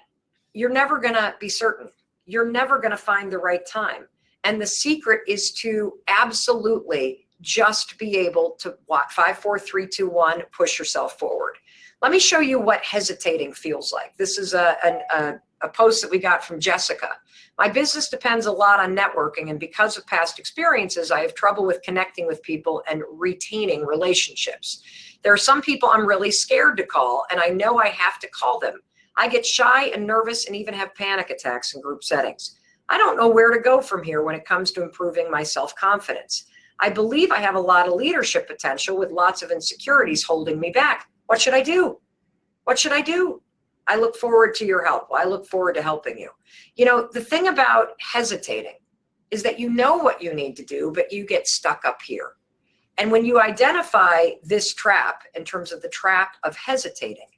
you're never going to be certain. You're never going to find the right time. And the secret is to absolutely just be able to 5, 4, 3, 2, 1, push yourself forward. Let me show you what hesitating feels like. This is a post that we got from Jessica. My business depends a lot on networking, and because of past experiences, I have trouble with connecting with people and retaining relationships. There are some people I'm really scared to call, and I know I have to call them. I get shy and nervous and even have panic attacks in group settings. I don't know where to go from here when it comes to improving my self-confidence. I believe I have a lot of leadership potential with lots of insecurities holding me back. What should I do? What should I do? I look forward to your help. I look forward to helping you. You know, the thing about hesitating is that you know what you need to do, but you get stuck up here. And when you identify this trap in terms of the trap of hesitating,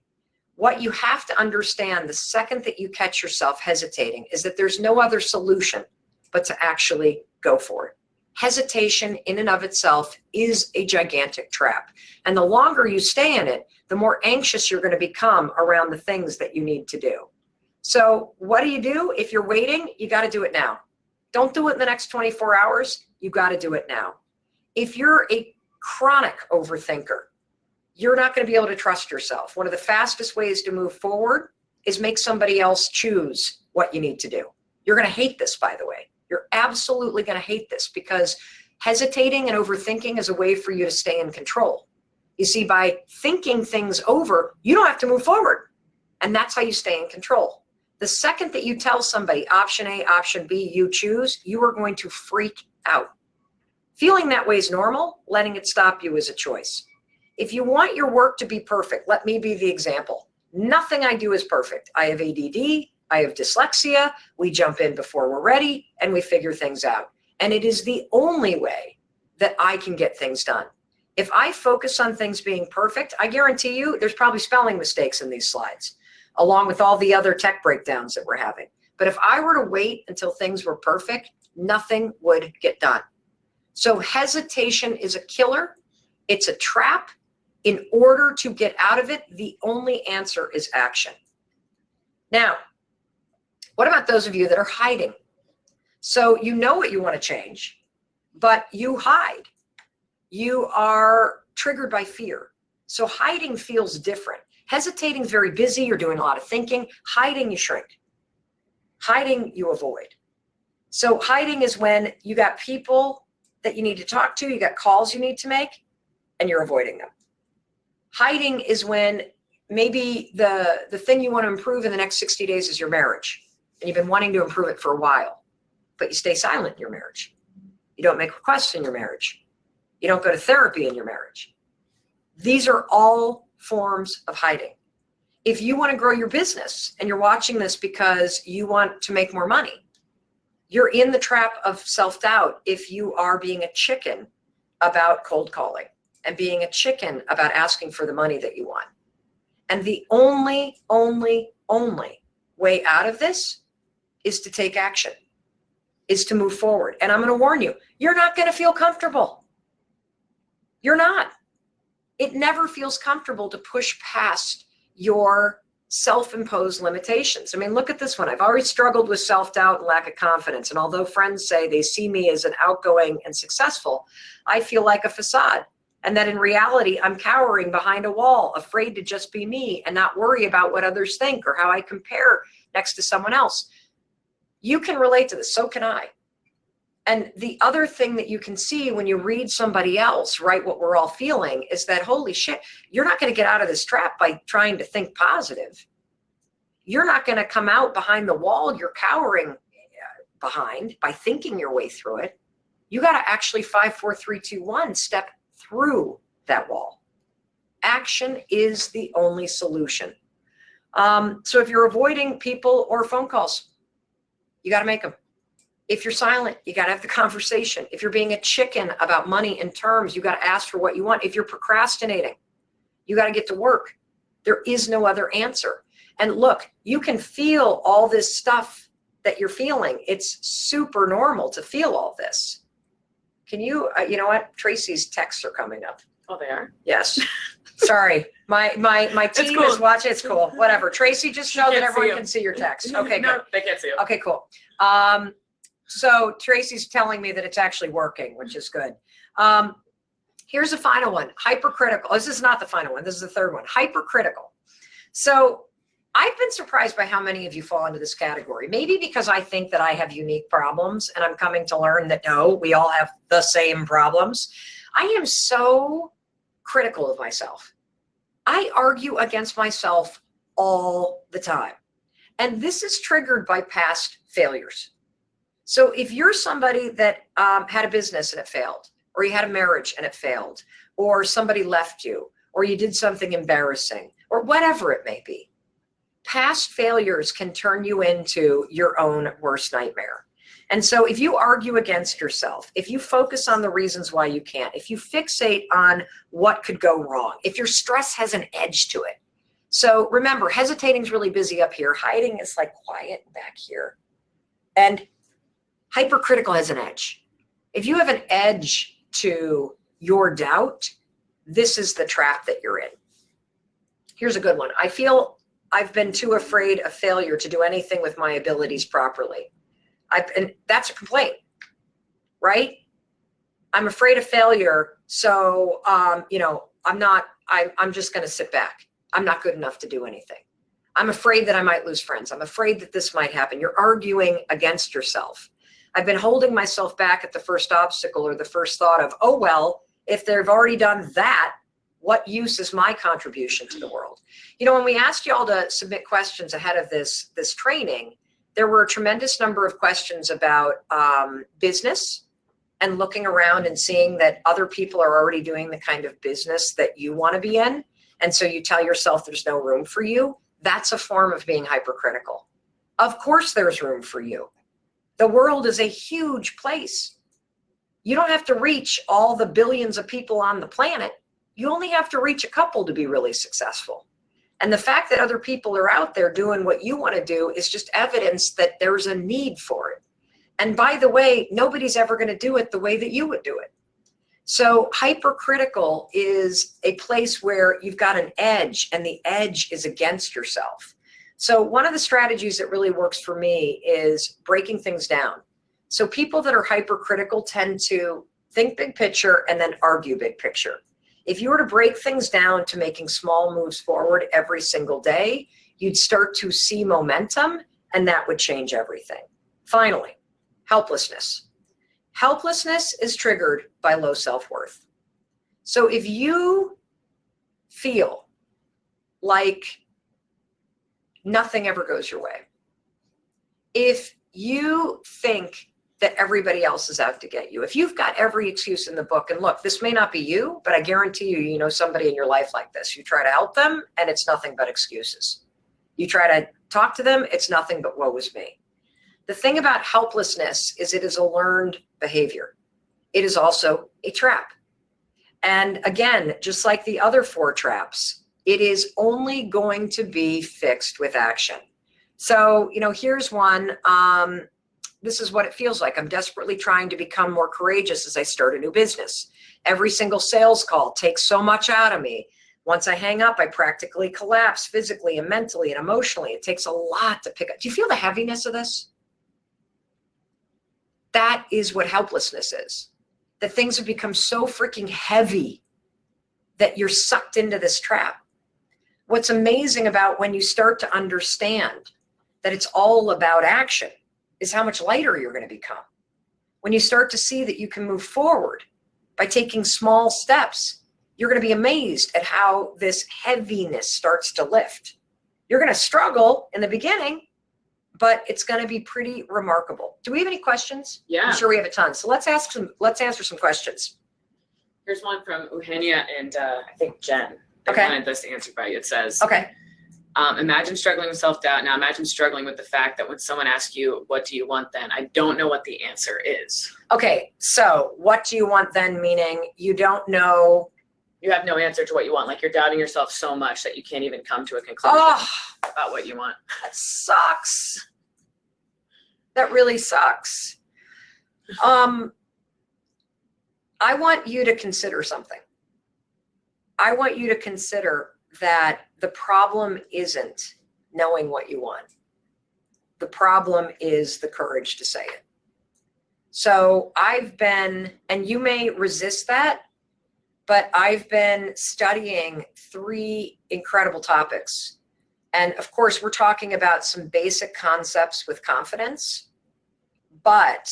what you have to understand the second that you catch yourself hesitating is that there's no other solution but to actually go for it. Hesitation in and of itself is a gigantic trap. And the longer you stay in it, the more anxious you're going to become around the things that you need to do. So what do? If you're waiting, you got to do it now. Don't do it in the next 24 hours. You got to do it now. If you're a chronic overthinker, you're not going to be able to trust yourself. One of the fastest ways to move forward is make somebody else choose what you need to do. You're going to hate this, by the way. You're absolutely going to hate this because hesitating and overthinking is a way for you to stay in control. You see, by thinking things over, you don't have to move forward. And that's how you stay in control. The second that you tell somebody option A, option B, you choose, you are going to freak out. Feeling that way is normal. Letting it stop you is a choice. If you want your work to be perfect, let me be the example. Nothing I do is perfect. I have ADD. I have dyslexia. We jump in before we're ready and we figure things out. And it is the only way that I can get things done. If I focus on things being perfect, I guarantee you there's probably spelling mistakes in these slides, along with all the other tech breakdowns that we're having. But if I were to wait until things were perfect, nothing would get done. So hesitation is a killer. It's a trap. In order to get out of it, the only answer is action. Now, what about those of you that are hiding? So you know what you want to change, but you hide. You are triggered by fear. So hiding feels different. Hesitating is very busy. You're doing a lot of thinking. Hiding, you shrink. Hiding, you avoid. So hiding is when you got people that you need to talk to, you got calls you need to make, and you're avoiding them. Hiding is when maybe the thing you want to improve in the next 60 days is your marriage, and you've been wanting to improve it for a while, but you stay silent in your marriage. You don't make requests in your marriage. You don't go to therapy in your marriage. These are all forms of hiding. If you want to grow your business and you're watching this because you want to make more money, you're in the trap of self-doubt if you are being a chicken about cold calling and being a chicken about asking for the money that you want. And the only way out of this is to take action, is to move forward. And I'm going to warn you, you're not going to feel comfortable. You're not. It never feels comfortable to push past your self-imposed limitations. I mean, look at this one. I've already struggled with self-doubt and lack of confidence. And although friends say they see me as an outgoing and successful, I feel like a facade. And that in reality, I'm cowering behind a wall, afraid to just be me and not worry about what others think or how I compare next to someone else. You can relate to this. So can I. And the other thing that you can see when you read somebody else write what we're all feeling is that, holy shit, you're not going to get out of this trap by trying to think positive. You're not going to come out behind the wall you're cowering behind by thinking your way through it. You got to actually 5, 4, 3, 2, 1 step through that wall. Action is the only solution. So if you're avoiding people or phone calls, you got to make them. If you're silent, you got to have the conversation. If you're being a chicken about money and terms, you got to ask for what you want. If you're procrastinating, you got to get to work. There is no other answer. And look, you can feel all this stuff that you're feeling. It's super normal to feel all this. Can you, you know what? Tracy's texts are coming up. Oh, they are? Yes. Sorry. My team cool. is watching. It's cool. Whatever. Tracy, just know that everyone can see your text. Okay, No, good. they can't see you. Okay, cool. So Tracy's telling me that it's actually working, which is good. Here's the final one, hypercritical. This is not the final one. This is the third one, hypercritical. So I've been surprised by how many of you fall into this category. Maybe because I think that I have unique problems and I'm coming to learn that no, we all have the same problems. I am so critical of myself. I argue against myself all the time. And this is triggered by past failures. So if you're somebody that had a business and it failed, or you had a marriage and it failed, or somebody left you, or you did something embarrassing, or whatever it may be, past failures can turn you into your own worst nightmare. And so if you argue against yourself, if you focus on the reasons why you can't, if you fixate on what could go wrong, if your stress has an edge to it. So remember, hesitating is really busy up here. Hiding is like quiet back here. And hypercritical has an edge. If you have an edge to your doubt, this is the trap that you're in. Here's a good one. I feel I've been too afraid of failure to do anything with my abilities properly. And that's a complaint, right? I'm afraid of failure. So, I'm just going to sit back. I'm not good enough to do anything. I'm afraid that I might lose friends. I'm afraid that this might happen. You're arguing against yourself. I've been holding myself back at the first obstacle or the first thought of, oh, well, if they've already done that, What use is my contribution to the world? You know, when we asked y'all to submit questions ahead of this training, there were a tremendous number of questions about business and looking around and seeing that other people are already doing the kind of business that you want to be in. And so you tell yourself there's no room for you. That's a form of being hypercritical. Of course there's room for you. The world is a huge place. You don't have to reach all the billions of people on the planet. You only have to reach a couple to be really successful. And the fact that other people are out there doing what you want to do is just evidence that there's a need for it. And by the way, nobody's ever going to do it the way that you would do it. So hypercritical is a place where you've got an edge, and the edge is against yourself. So one of the strategies that really works for me is breaking things down. So people that are hypercritical tend to think big picture and then argue big picture. If you were to break things down to making small moves forward every single day, you'd start to see momentum, and that would change everything. Finally, helplessness. Helplessness is triggered by low self-worth. So if you feel like nothing ever goes your way, if you think that everybody else is out to get you, if you've got every excuse in the book, and look, this may not be you, but I guarantee you, you know somebody in your life like this. You try to help them, and it's nothing but excuses. You try to talk to them, it's nothing but woe is me. The thing about helplessness is it is a learned behavior. It is also a trap. And again, just like the other 4 traps, it is only going to be fixed with action. So, you know, here's one. This is what it feels like. I'm desperately trying to become more courageous as I start a new business. Every single sales call takes so much out of me. Once I hang up, I practically collapse physically and mentally and emotionally. It takes a lot to pick up. Do you feel the heaviness of this? That is what helplessness is. That things have become so freaking heavy that you're sucked into this trap. What's amazing about when you start to understand that it's all about action is how much lighter you're going to become. When you start to see that you can move forward by taking small steps, you're going to be amazed at how this heaviness starts to lift. You're going to struggle in the beginning, but it's going to be pretty remarkable. Do we have any questions? Yeah. I'm sure we have a ton. So let's answer some questions. Here's one from Eugenia and I think Jen. I Okay. wanted this answered by you. It says, Okay. Imagine struggling with self-doubt. Now imagine struggling with the fact that when someone asks you, what do you want then? I don't know what the answer is. Okay. So what do you want then? Meaning you don't know. You have no answer to what you want. Like you're doubting yourself so much that you can't even come to a conclusion about what you want. That sucks. That really sucks. I want you to consider something. I want you to consider that the problem isn't knowing what you want. The problem is the courage to say it. So I've been, and you may resist that, but I've been studying 3 incredible topics. And of course, we're talking about some basic concepts with confidence, but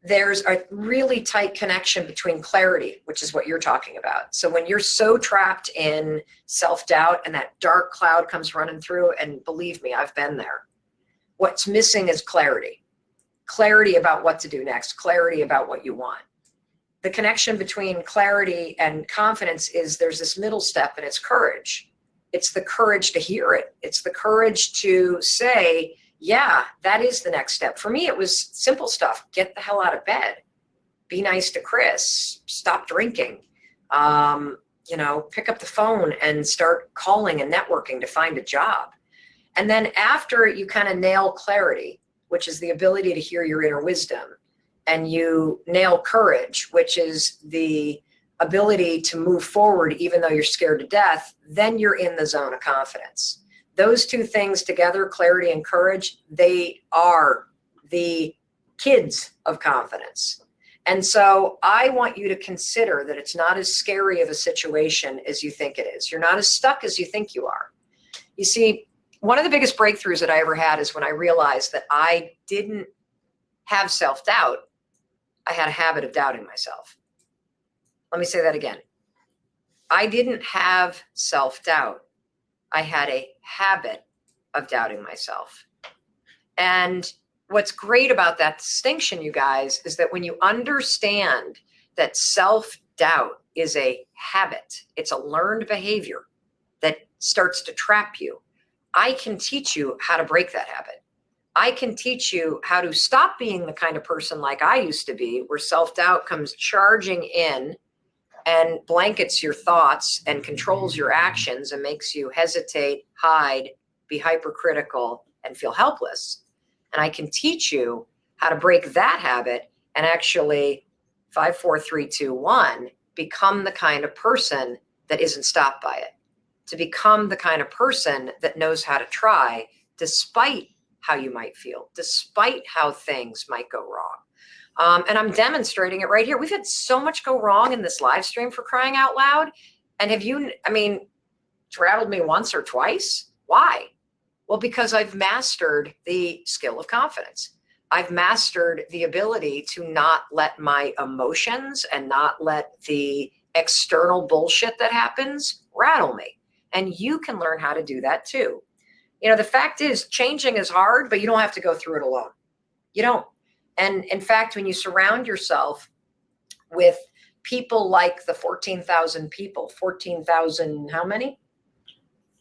there's a really tight connection between clarity, which is what you're talking about. So when you're so trapped in self-doubt and that dark cloud comes running through, and believe me, I've been there, what's missing is clarity. Clarity about what to do next, clarity about what you want. The connection between clarity and confidence is there's this middle step, and it's courage. It's the courage to hear it. It's the courage to say, yeah, that is the next step. For me, it was simple stuff. Get the hell out of bed. Be nice to Chris. Stop drinking. Pick up the phone and start calling and networking to find a job. And then after you kind of nail clarity, which is the ability to hear your inner wisdom, and you nail courage, which is the ability to move forward even though you're scared to death, then you're in the zone of confidence. Those 2 things together, clarity and courage, they are the kids of confidence. And so I want you to consider that it's not as scary of a situation as you think it is. You're not as stuck as you think you are. You see, one of the biggest breakthroughs that I ever had is when I realized that I didn't have self-doubt. I had a habit of doubting myself. Let me say that again. I didn't have self-doubt. I had a habit of doubting myself. And what's great about that distinction, you guys, is that when you understand that self-doubt is a habit, it's a learned behavior that starts to trap you, I can teach you how to break that habit. I can teach you how to stop being the kind of person like I used to be, where self-doubt comes charging in and blankets your thoughts and controls your actions and makes you hesitate, hide, be hypercritical, and feel helpless. And I can teach you how to break that habit and actually 5, 4, 3, 2, 1, become the kind of person that isn't stopped by it. To become the kind of person that knows how to try despite how you might feel, despite how things might go wrong. And I'm demonstrating it right here. We've had so much go wrong in this live stream, for crying out loud. And have you, it's rattled me once or twice. Why? Well, because I've mastered the skill of confidence. I've mastered the ability to not let my emotions and not let the external bullshit that happens rattle me. And you can learn how to do that too. The fact is, changing is hard, but you don't have to go through it alone. You don't. And in fact, when you surround yourself with people like the 14,000 people, 14,000, how many?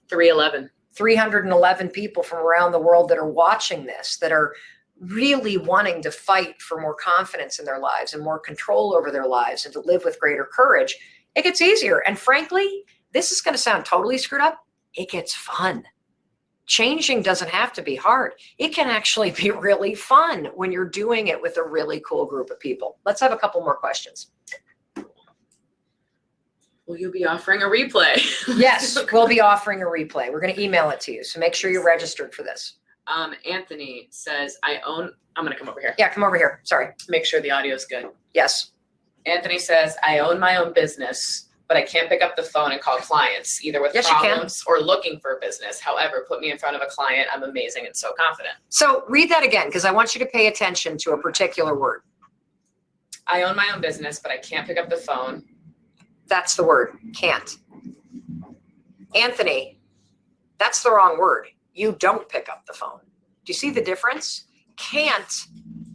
311 people from around the world that are watching this, that are really wanting to fight for more confidence in their lives and more control over their lives and to live with greater courage, it gets easier. And frankly, this is going to sound totally screwed up. It gets fun. Changing doesn't have to be hard. It can actually be really fun when you're doing it with a really cool group of people. Let's have a couple more questions. Will you be offering a replay? Yes, we'll be offering a replay. We're going to email it to you. So make sure you're registered for this. Anthony says, I'm going to come over here. Yeah, come over here. Sorry. Make sure the audio is good. Yes. Anthony says, I own my own business, but I can't pick up the phone and call clients, either with problems or looking for business. However, put me in front of a client. I'm amazing and so confident. So read that again, because I want you to pay attention to a particular word. I own my own business, but I can't pick up the phone. That's the word, can't. Anthony, that's the wrong word. You don't pick up the phone. Do you see the difference? Can't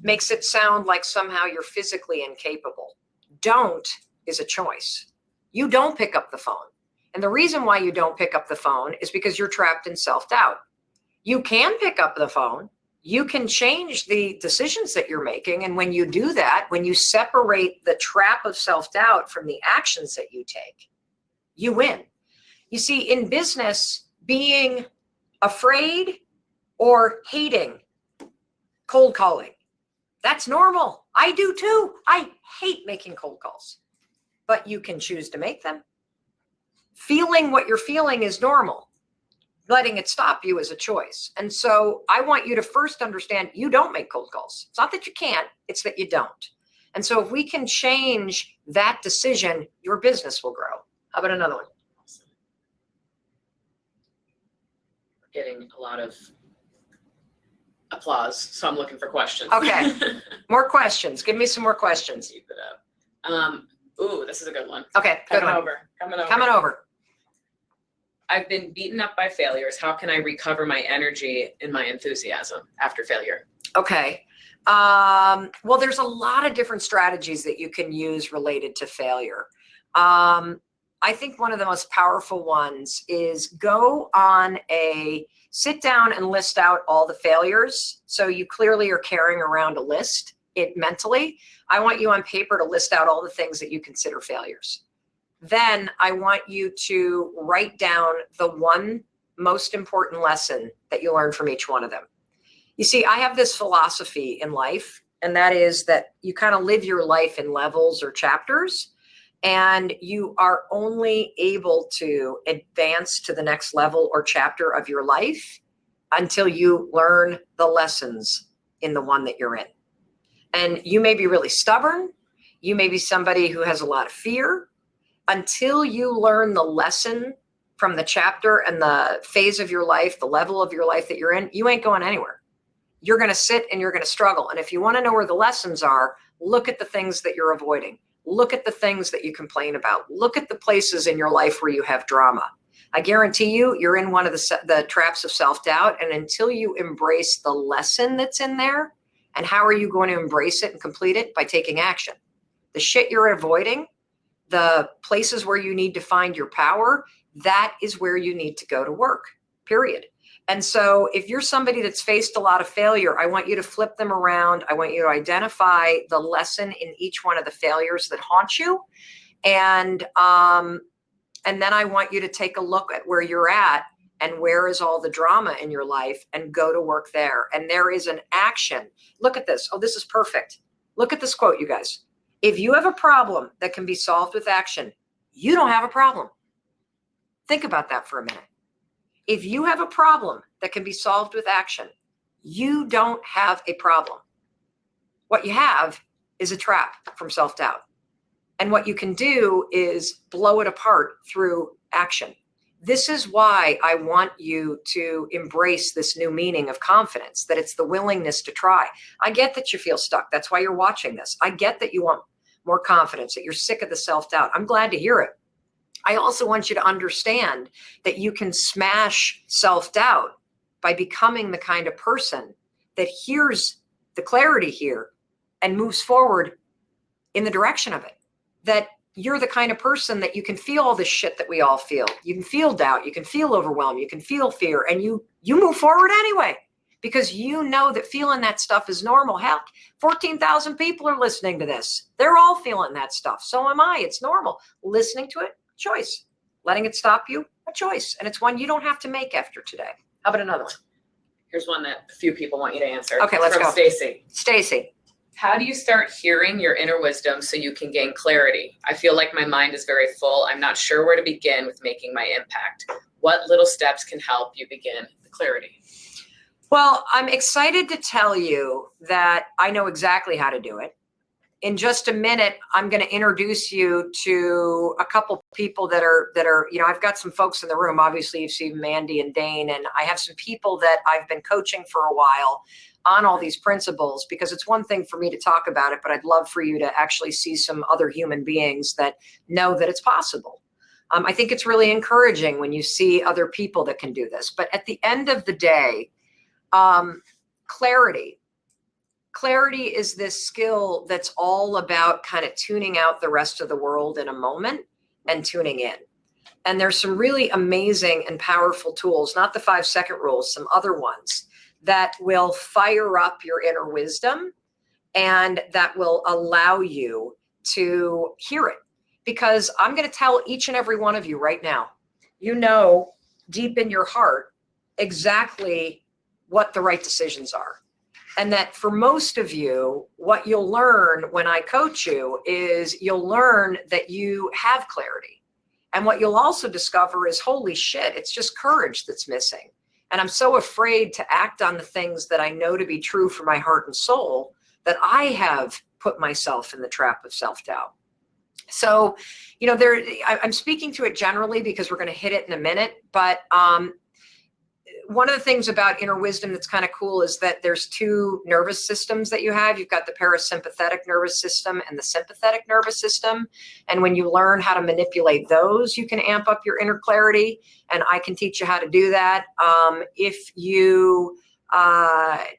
makes it sound like somehow you're physically incapable. Don't is a choice. You don't pick up the phone. And the reason why you don't pick up the phone is because you're trapped in self-doubt. You can pick up the phone. You can change the decisions that you're making. And when you do that, when you separate the trap of self-doubt from the actions that you take, you win. You see, in business, being afraid or hating cold calling, that's normal. I do too. I hate making cold calls, but you can choose to make them. Feeling what you're feeling is normal. Letting it stop you is a choice. And so I want you to first understand you don't make cold calls. It's not that you can't, it's that you don't. And so if we can change that decision, your business will grow. How about another one? We're getting a lot of applause, so I'm looking for questions. Okay, more questions. Give me some more questions. Keep it up. Ooh, this is a good one. Okay, good one. Coming over. I've been beaten up by failures. How can I recover my energy and my enthusiasm after failure? Okay. Well, there's a lot of different strategies that you can use related to failure. I think one of the most powerful ones is sit down and list out all the failures. So you clearly are carrying around a list mentally. I want you on paper to list out all the things that you consider failures. Then I want you to write down the one most important lesson that you learned from each one of them. You see, I have this philosophy in life, and that is that you kind of live your life in levels or chapters, and you are only able to advance to the next level or chapter of your life until you learn the lessons in the one that you're in. And you may be really stubborn. You may be somebody who has a lot of fear. Until you learn the lesson from the chapter and the phase of your life, the level of your life that you're in, you ain't going anywhere. You're going to sit and you're going to struggle. And if you want to know where the lessons are, look at the things that you're avoiding. Look at the things that you complain about. Look at the places in your life where you have drama. I guarantee you, you're in one of the traps of self-doubt. And until you embrace the lesson that's in there, and how are you going to embrace it and complete it? By taking action. The shit you're avoiding, the places where you need to find your power, that is where you need to go to work, period. And so if you're somebody that's faced a lot of failure, I want you to flip them around. I want you to identify the lesson in each one of the failures that haunt you. And then I want you to take a look at where you're at and where is all the drama in your life and go to work there. And there is an action. Look at this. Oh, this is perfect. Look at this quote, you guys. If you have a problem that can be solved with action, you don't have a problem. Think about that for a minute. If you have a problem that can be solved with action, you don't have a problem. What you have is a trap from self-doubt. And what you can do is blow it apart through action. This is why I want you to embrace this new meaning of confidence, that it's the willingness to try. I get that you feel stuck. That's why you're watching this. I get that you want more confidence, that you're sick of the self-doubt. I'm glad to hear it. I also want you to understand that you can smash self-doubt by becoming the kind of person that hears the clarity here and moves forward in the direction of it. That you're the kind of person that you can feel all this shit that we all feel. You can feel doubt, you can feel overwhelm, you can feel fear, and you move forward anyway, because you know that feeling that stuff is normal. Hell, 14,000 people are listening to this. They're all feeling that stuff. So am I. It's normal. Listening to it, choice. Letting it stop you, a choice. And it's one you don't have to make after today. How about another one? Here's one that a few people want you to answer. Okay, let's go. Stacy. Stacy. How do you start hearing your inner wisdom so you can gain clarity? I feel like my mind is very full. I'm not sure where to begin with making my impact. What little steps can help you begin the clarity? Well, I'm excited to tell you that I know exactly how to do it. In just a minute, I'm going to introduce you to a couple people that are, I've got some folks in the room. Obviously, you've seen Mandy and Dane, and I have some people that I've been coaching for a while on all these principles, because it's one thing for me to talk about it, but I'd love for you to actually see some other human beings that know that it's possible. I think it's really encouraging when you see other people that can do this. But at the end of the day, clarity is this skill that's all about kind of tuning out the rest of the world in a moment and tuning in. And there's some really amazing and powerful tools, not the 5-second rules, some other ones that will fire up your inner wisdom and that will allow you to hear it. Because I'm going to tell each and every one of you right now, you know deep in your heart exactly what the right decisions are. And that for most of you, what you'll learn when I coach you is you'll learn that you have clarity. And what you'll also discover is, holy shit, it's just courage that's missing. And I'm so afraid to act on the things that I know to be true for my heart and soul that I have put myself in the trap of self-doubt. So, I'm speaking to it generally because we're going to hit it in a minute. But one of the things about inner wisdom that's kind of cool is that there's 2 nervous systems that you have. You've got the parasympathetic nervous system and the sympathetic nervous system. And when you learn how to manipulate those, you can amp up your inner clarity. And I can teach you how to do that. If you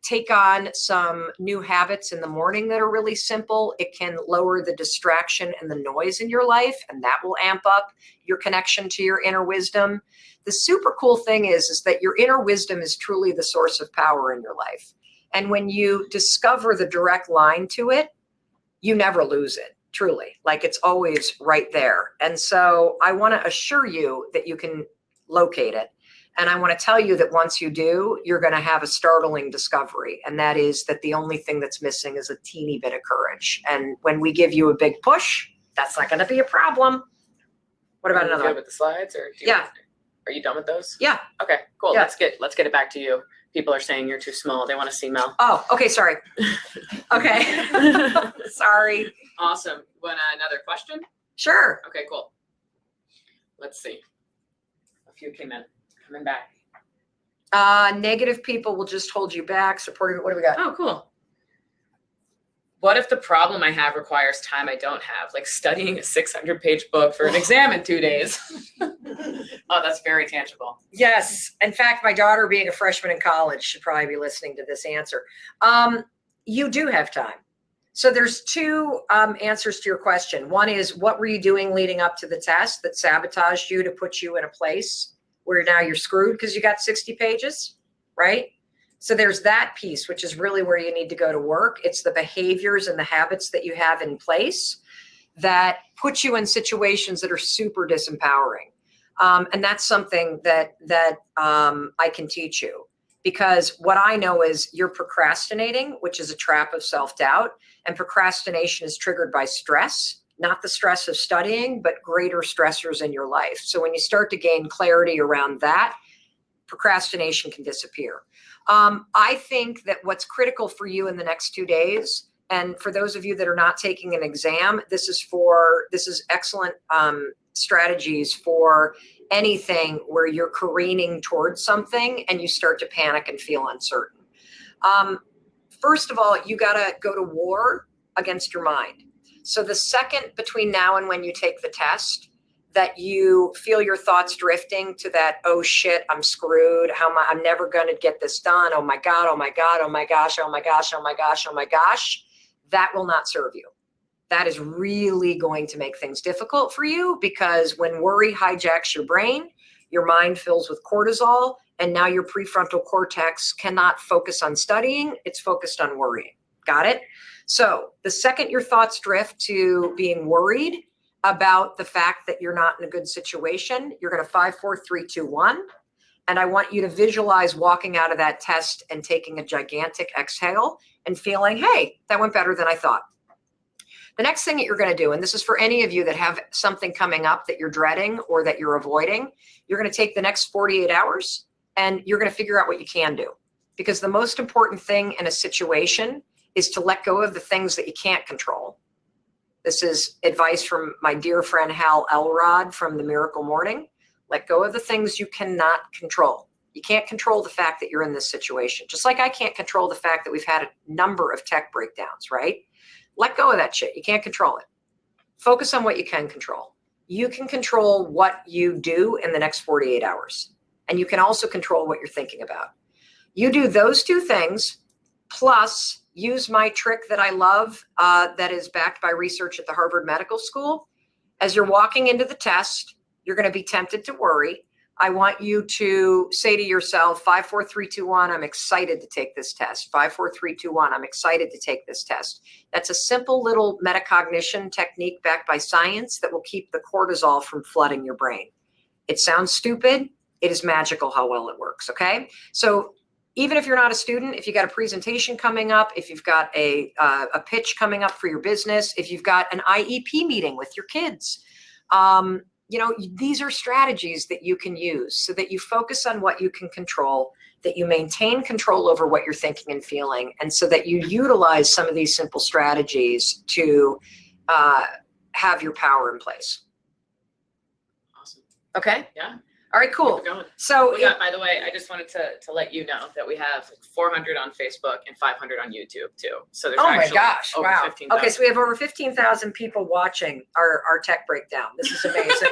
take on some new habits in the morning that are really simple, it can lower the distraction and the noise in your life, and that will amp up your connection to your inner wisdom. The super cool thing is that your inner wisdom is truly the source of power in your life. And when you discover the direct line to it, you never lose it, truly. Like, it's always right there. And so I want to assure you that you can locate it. And I want to tell you that once you do, you're going to have a startling discovery. And that is that the only thing that's missing is a teeny bit of courage. And when we give you a big push, that's not going to be a problem. What about another one? With the slides, or are you done with those? Yeah. Okay, cool. Yeah. Let's get it back to you. People are saying you're too small. They want to see Mel. Oh, okay. Sorry. Okay. Sorry. Awesome. Want another question? Sure. Okay, cool. Let's see. A few came in. Coming back. Negative people will just hold you back. Supportive. What do we got? Oh, cool. What if the problem I have requires time I don't have, like studying a 600-page book for an exam in 2 days? Oh, that's very tangible. Yes. In fact, my daughter, being a freshman in college, should probably be listening to this answer. You do have time. So there's two answers to your question. One is, what were you doing leading up to the test that sabotaged you to put you in a place where now you're screwed because you got 60 pages, right? So there's that piece, which is really where you need to go to work. It's the behaviors and the habits that you have in place that put you in situations that are super disempowering. And that's something that I can teach you, because what I know is you're procrastinating, which is a trap of self-doubt. And procrastination is triggered by stress, not the stress of studying, but greater stressors in your life. So when you start to gain clarity around that, procrastination can disappear. I think that what's critical for you in the next 2 days, and for those of you that are not taking an exam, this is excellent strategies for anything where you're careening towards something and you start to panic and feel uncertain. First of all, you got to go to war against your mind. So the second between now and when you take the test that you feel your thoughts drifting to that, oh shit, I'm screwed. How am I? I'm never going to get this done. Oh my God, oh my God, oh my gosh, oh my gosh, oh my gosh, oh my gosh. That will not serve you. That is really going to make things difficult for you, because when worry hijacks your brain, your mind fills with cortisol, and now your prefrontal cortex cannot focus on studying. It's focused on worrying. Got it? So the second your thoughts drift to being worried about the fact that you're not in a good situation, you're going to 5, 4, 3, 2, 1. And I want you to visualize walking out of that test and taking a gigantic exhale and feeling, hey, that went better than I thought. The next thing that you're going to do, and this is for any of you that have something coming up that you're dreading or that you're avoiding, you're going to take the next 48 hours and you're going to figure out what you can do. Because the most important thing in a situation is to let go of the things that you can't control. This is advice from my dear friend Hal Elrod from The Miracle Morning. Let go of the things you cannot control. You can't control the fact that you're in this situation. Just like I can't control the fact that we've had a number of tech breakdowns, right? Let go of that shit. You can't control it. Focus on what you can control. You can control what you do in the next 48 hours. And you can also control what you're thinking about. You do those two things, plus use my trick that I love, that is backed by research at the Harvard Medical School. As you're walking into the test, you're going to be tempted to worry. I want you to say to yourself, 5, 4, 3, 2, 1, I'm excited to take this test. 5, 4, 3, 2, 1, I'm excited to take this test. That's a simple little metacognition technique backed by science that will keep the cortisol from flooding your brain. It sounds stupid. It is magical how well it works, okay? So even if you're not a student, if you got a presentation coming up, if you've got a pitch coming up for your business, if you've got an IEP meeting with your kids, these are strategies that you can use so that you focus on what you can control, that you maintain control over what you're thinking and feeling, and so that you utilize some of these simple strategies to have your power in place. Awesome. Okay? Yeah. All right, cool. Keep it going. So, by the way, I just wanted to let you know that we have 400 on Facebook and 500 on YouTube too. So there's oh my gosh, over wow. 15,000. Okay, so we have over 15,000 people watching our tech breakdown. This is amazing.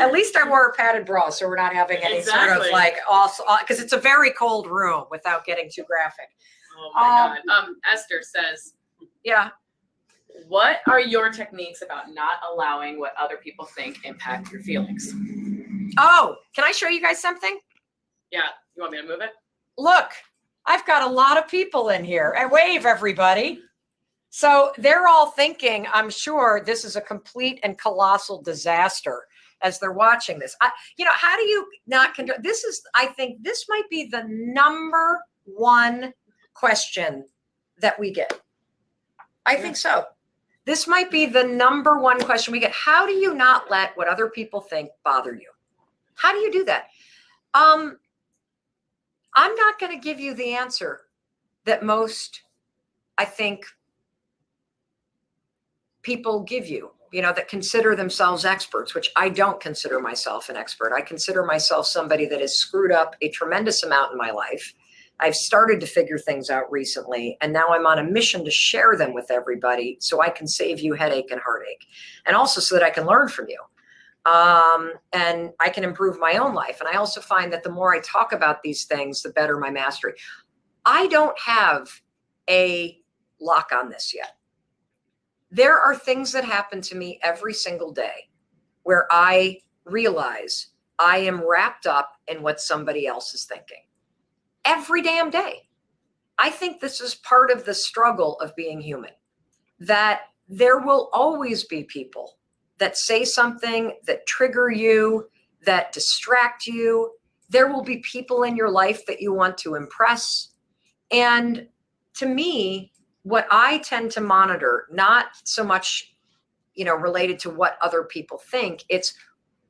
At least I wore a padded bra, so we're not having any sort of like also, because it's a very cold room without getting too graphic. Oh my God. Esther says, yeah. what are your techniques about not allowing what other people think impact your feelings? Oh, can I show you guys something? Yeah. You want me to move it? Look, I've got a lot of people in here. And wave, everybody. So they're all thinking, I'm sure, this is a complete and colossal disaster as they're watching this. How do you not control? I think this might be the number one question that we get. I think so. This might be the number one question we get. How do you not let what other people think bother you? How do you do that? I'm not going to give you the answer that most, I think, people give you, that consider themselves experts, which I don't consider myself an expert. I consider myself somebody that has screwed up a tremendous amount in my life. I've started to figure things out recently, and now I'm on a mission to share them with everybody so I can save you headache and heartache, and also so that I can learn from you. And I can improve my own life. And I also find that the more I talk about these things, the better my mastery. I don't have a lock on this yet. There are things that happen to me every single day where I realize I am wrapped up in what somebody else is thinking. Every damn day. I think this is part of the struggle of being human, that there will always be people that say something that trigger you, that distract you. There will be people in your life that you want to impress. And to me, what I tend to monitor, not so much, related to what other people think, it's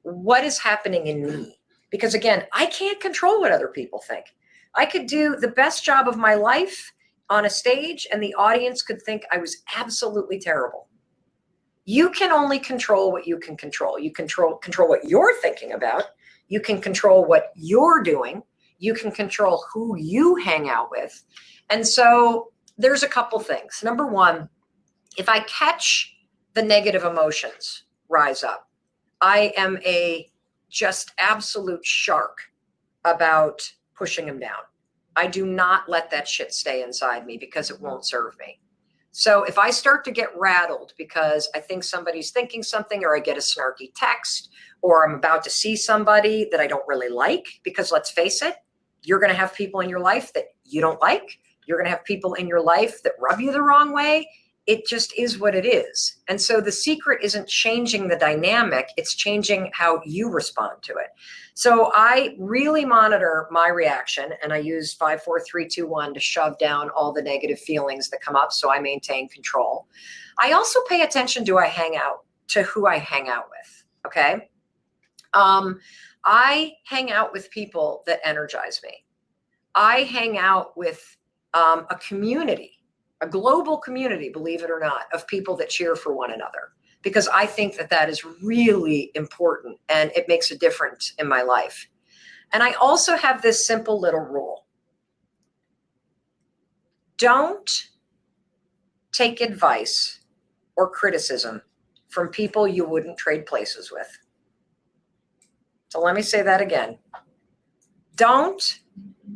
what is happening in me. Because again, I can't control what other people think. I could do the best job of my life on a stage and the audience could think I was absolutely terrible. You can only control what you can control. You control what you're thinking about. You can control what you're doing. You can control who you hang out with. And so there's a couple things. Number one, if I catch the negative emotions rise up, I am a just absolute shark about pushing them down. I do not let that shit stay inside me because it won't serve me. So if I start to get rattled because I think somebody's thinking something, or I get a snarky text, or I'm about to see somebody that I don't really like, because let's face it, you're going to have people in your life that you don't like. You're going to have people in your life that rub you the wrong way. It just is what it is. And so the secret isn't changing the dynamic, it's changing how you respond to it. So I really monitor my reaction, and I use 5, 4, 3, 2, 1 to shove down all the negative feelings that come up so I maintain control. I also pay attention to who I hang out with, okay? I hang out with people that energize me. I hang out with a community, a global community, believe it or not, of people that cheer for one another, because I think that that is really important and it makes a difference in my life. And I also have this simple little rule. Don't take advice or criticism from people you wouldn't trade places with. So let me say that again. Don't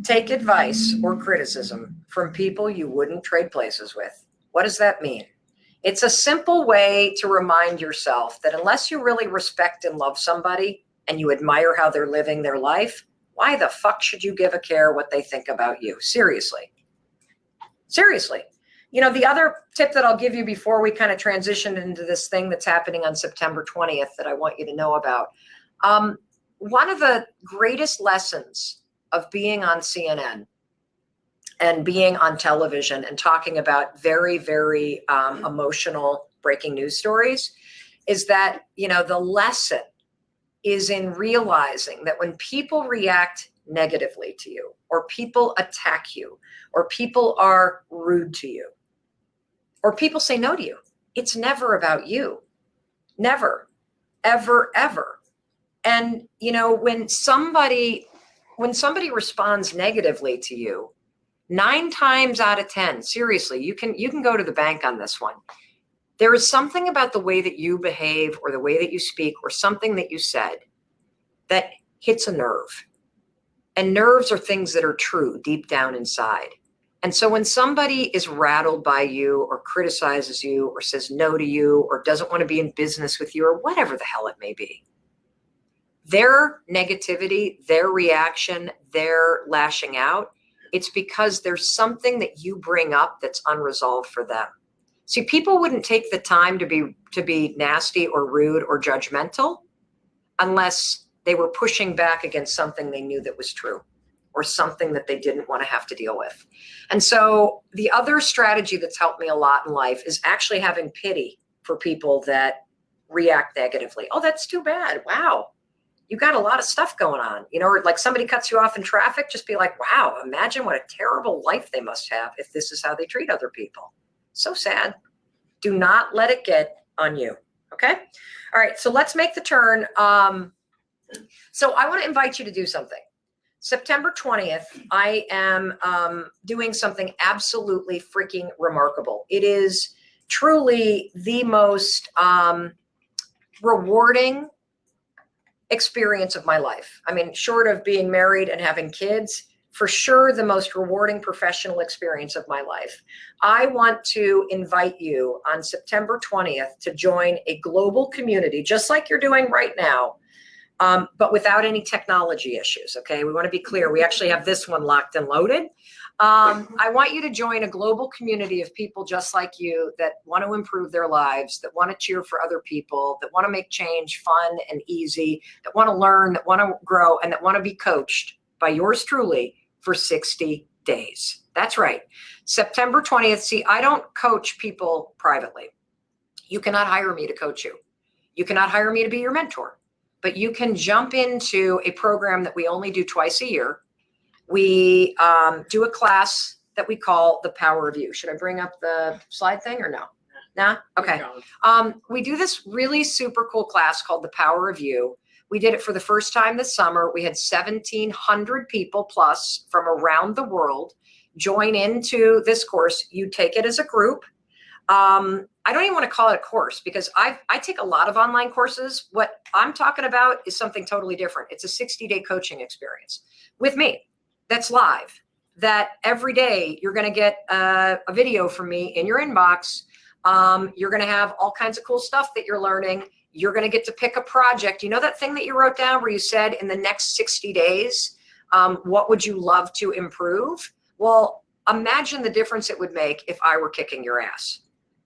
take advice or criticism from people you wouldn't trade places with. What does that mean? It's a simple way to remind yourself that unless you really respect and love somebody and you admire how they're living their life, why the fuck should you give a care what they think about you? Seriously. Seriously. The other tip that I'll give you before we kind of transition into this thing that's happening on September 20th that I want you to know about. One of the greatest lessons of being on CNN and being on television and talking about very, very emotional breaking news stories is that, the lesson is in realizing that when people react negatively to you, or people attack you, or people are rude to you, or people say no to you, it's never about you. Never, ever, ever. And, when somebody responds negatively to you, 9 times out of 10, seriously, you can go to the bank on this one. There is something about the way that you behave or the way that you speak or something that you said that hits a nerve. And nerves are things that are true deep down inside. And so when somebody is rattled by you or criticizes you or says no to you or doesn't want to be in business with you or whatever the hell it may be, their negativity, their reaction, their lashing out, it's because there's something that you bring up that's unresolved for them. See, people wouldn't take the time to be nasty or rude or judgmental unless they were pushing back against something they knew that was true or something that they didn't want to have to deal with. And so the other strategy that's helped me a lot in life is actually having pity for people that react negatively. Oh, that's too bad. Wow. You got a lot of stuff going on, or like somebody cuts you off in traffic, just be like, wow, imagine what a terrible life they must have if this is how they treat other people. So sad. Do not let it get on you. Okay. All right. So let's make the turn. So I want to invite you to do something. September 20th, I am doing something absolutely freaking remarkable. It is truly the most rewarding experience of my life. I mean, short of being married and having kids, for sure the most rewarding professional experience of my life. I want to invite you on September 20th to join a global community, just like you're doing right now, but without any technology issues, okay? We want to be clear. We actually have this one locked and loaded. I want you to join a global community of people just like you that want to improve their lives, that want to cheer for other people, that want to make change fun and easy, that want to learn, that want to grow, and that want to be coached by yours truly for 60 days. That's right. September 20th. See, I don't coach people privately. You cannot hire me to coach you. You cannot hire me to be your mentor, but you can jump into a program that we only do twice a year. We do a class that we call The Power of You. Should I bring up the slide thing or no? Nah? Okay. We do this really super cool class called The Power of You. We did it for the first time this summer. We had 1,700 people plus from around the world join into this course. You take it as a group. I don't even want to call it a course because I take a lot of online courses. What I'm talking about is something totally different. It's a 60-day coaching experience with me that's live, that every day you're going to get a video from me in your inbox. You're going to have all kinds of cool stuff that you're learning. You're going to get to pick a project. You know that thing that you wrote down where you said in the next 60 days, what would you love to improve? Well, imagine the difference it would make if I were kicking your ass.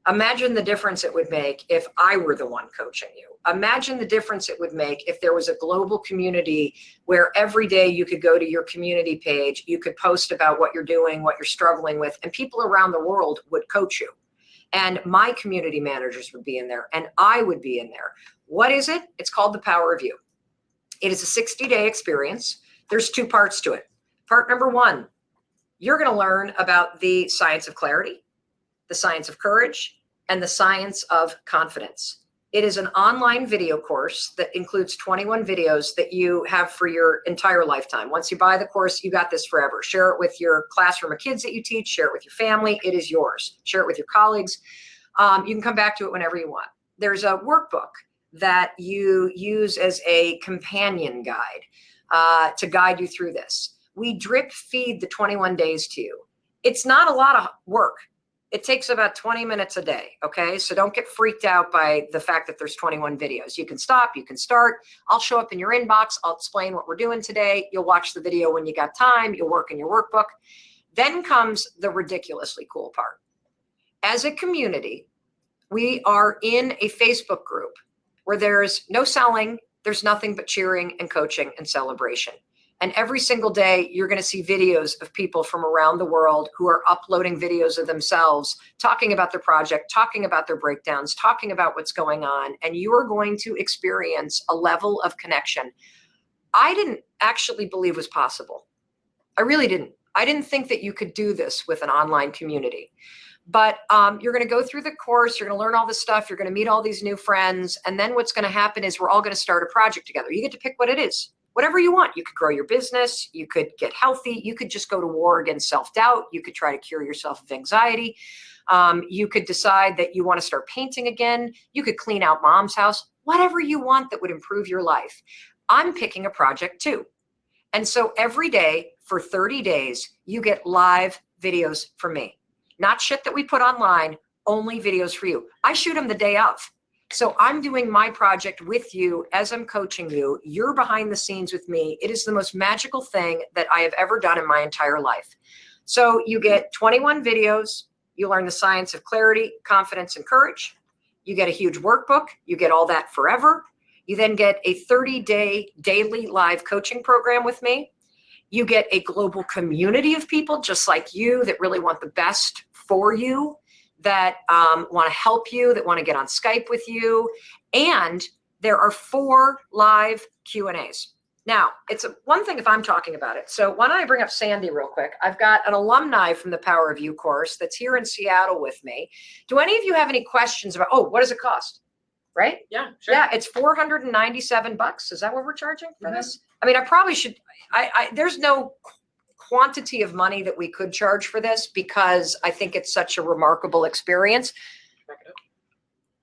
Imagine the difference it would make if I were the one coaching you. Imagine the difference it would make if there was a global community where every day you could go to your community page, you could post about what you're doing, what you're struggling with, and people around the world would coach you. And my community managers would be in there and I would be in there. What is it? It's called The Power of You. It is a 60-day experience. There's two parts to it. Part number one, you're going to learn about the science of clarity, the science of courage, and the science of confidence. It is an online video course that includes 21 videos that you have for your entire lifetime. Once you buy the course, you got this forever. Share it with your classroom of kids that you teach. Share it with your family. It is yours. Share it with your colleagues. You can come back to it whenever you want. There's a workbook that you use as a companion guide to guide you through this. We drip feed the 21 days to you. It's not a lot of work. It takes about 20 minutes a day, okay? So don't get freaked out by the fact that there's 21 videos. You can stop, you can start. I'll show up in your inbox. I'll explain what we're doing today. You'll watch the video when you got time. You'll work in your workbook. Then comes the ridiculously cool part. As a community, we are in a Facebook group where there's no selling, there's nothing but cheering and coaching and celebration. And every single day, you're going to see videos of people from around the world who are uploading videos of themselves, talking about their project, talking about their breakdowns, talking about what's going on. And you are going to experience a level of connection I didn't actually believe was possible. I really didn't. I didn't think that you could do this with an online community. But you're going to go through the course. You're going to learn all this stuff. You're going to meet all these new friends. And then what's going to happen is we're all going to start a project together. You get to pick what it is. Whatever you want. You could grow your business. You could get healthy. You could just go to war against self-doubt. You could try to cure yourself of anxiety. You could decide that you want to start painting again. You could clean out mom's house. Whatever you want that would improve your life. I'm picking a project too. And so every day for 30 days, you get live videos from me. Not shit that we put online, only videos for you. I shoot them the day of. So I'm doing my project with you as I'm coaching you. You're behind the scenes with me. It is the most magical thing that I have ever done in my entire life. So you get 21 videos. You learn the science of clarity, confidence, and courage. You get a huge workbook. You get all that forever. You then get a 30-day daily live coaching program with me. You get a global community of people just like you that really want the best for you, that want to help you, that want to get on Skype with you. And there are 4 live Q&As. Now, it's one thing if I'm talking about it. So why don't I bring up Sandy real quick? I've got an alumni from the Power of You course that's here in Seattle with me. Do any of you have any questions about, what does it cost? right? Yeah, sure. Yeah, it's $497. Is that what we're charging for this? I mean, I probably should, there's no quantity of money that we could charge for this because I think it's such a remarkable experience.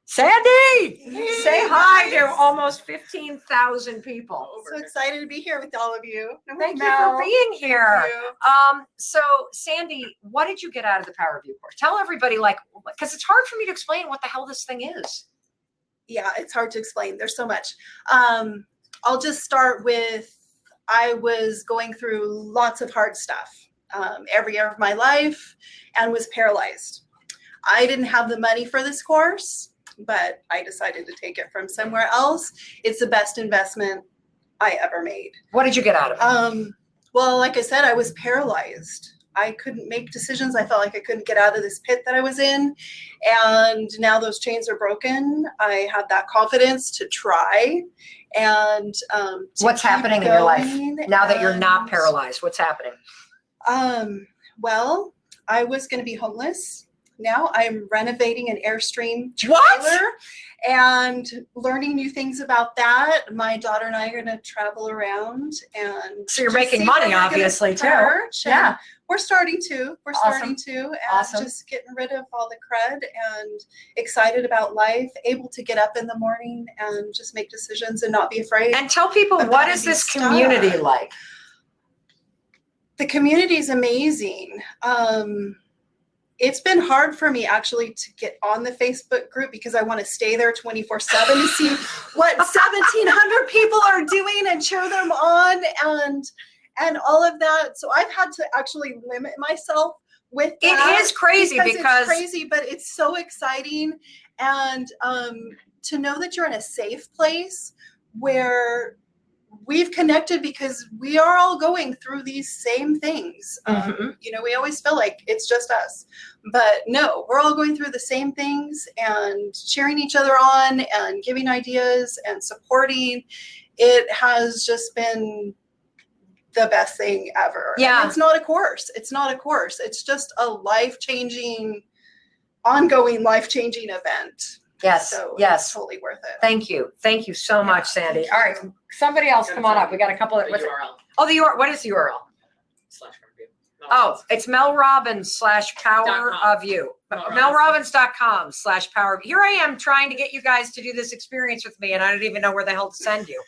Sandy, say hi to almost 15,000 people. So excited to be here with all of you. Thank you for being here. Thank you. So Sandy, what did you get out of the Power of You course? Tell everybody, like, because it's hard for me to explain what the hell this thing is. Yeah, it's hard to explain. There's so much. I'll just start with, I was going through lots of hard stuff every year of my life and was paralyzed. I didn't have the money for this course, but I decided to take it from somewhere else. It's the best investment I ever made. What did you get out of it? Well, like I said, I was paralyzed. I couldn't make decisions. I felt like I couldn't get out of this pit that I was in. And now those chains are broken. I have that confidence to try. And what's happening in your life now that you're not paralyzed? What's happening? Well, I was going to be homeless. Now I'm renovating an Airstream What? trailer and learning new things about that. My daughter and I are going to travel around and So you're making money, obviously, too. Yeah. We're starting to. We're Awesome. starting to. And Awesome. just getting rid of all the crud and excited about life, able to get up in the morning and just make decisions and not be afraid. And tell people, About what is being this stuck. community like? The community is amazing. It's been hard for me actually to get on the Facebook group because I want to stay there 24/7 to see what 1,700 people are doing and cheer them on and all of that. So I've had to actually limit myself with that. It is crazy because it's crazy, but it's so exciting. And to know that you're in a safe place where we've connected because we are all going through these same things. You know, we always feel like it's just us, but no, we're all going through the same things and cheering each other on and giving ideas and supporting. It has just been the best thing ever. Yeah. And it's not a course. It's not a course. It's just a life-changing, ongoing life-changing event. Yes, So yes. it's totally worth it. Thank you. Thank you so much, Sandy. All right. Somebody else, come on up. We got a couple of, The what's it? URL Oh, the URL. What is the URL? /review. Oh, it's Mel Robbins /Power .com. of You. melrobbins. melrobbins.com/power. Here I am trying to get you guys to do this experience with me, and I don't even know where the hell to send you.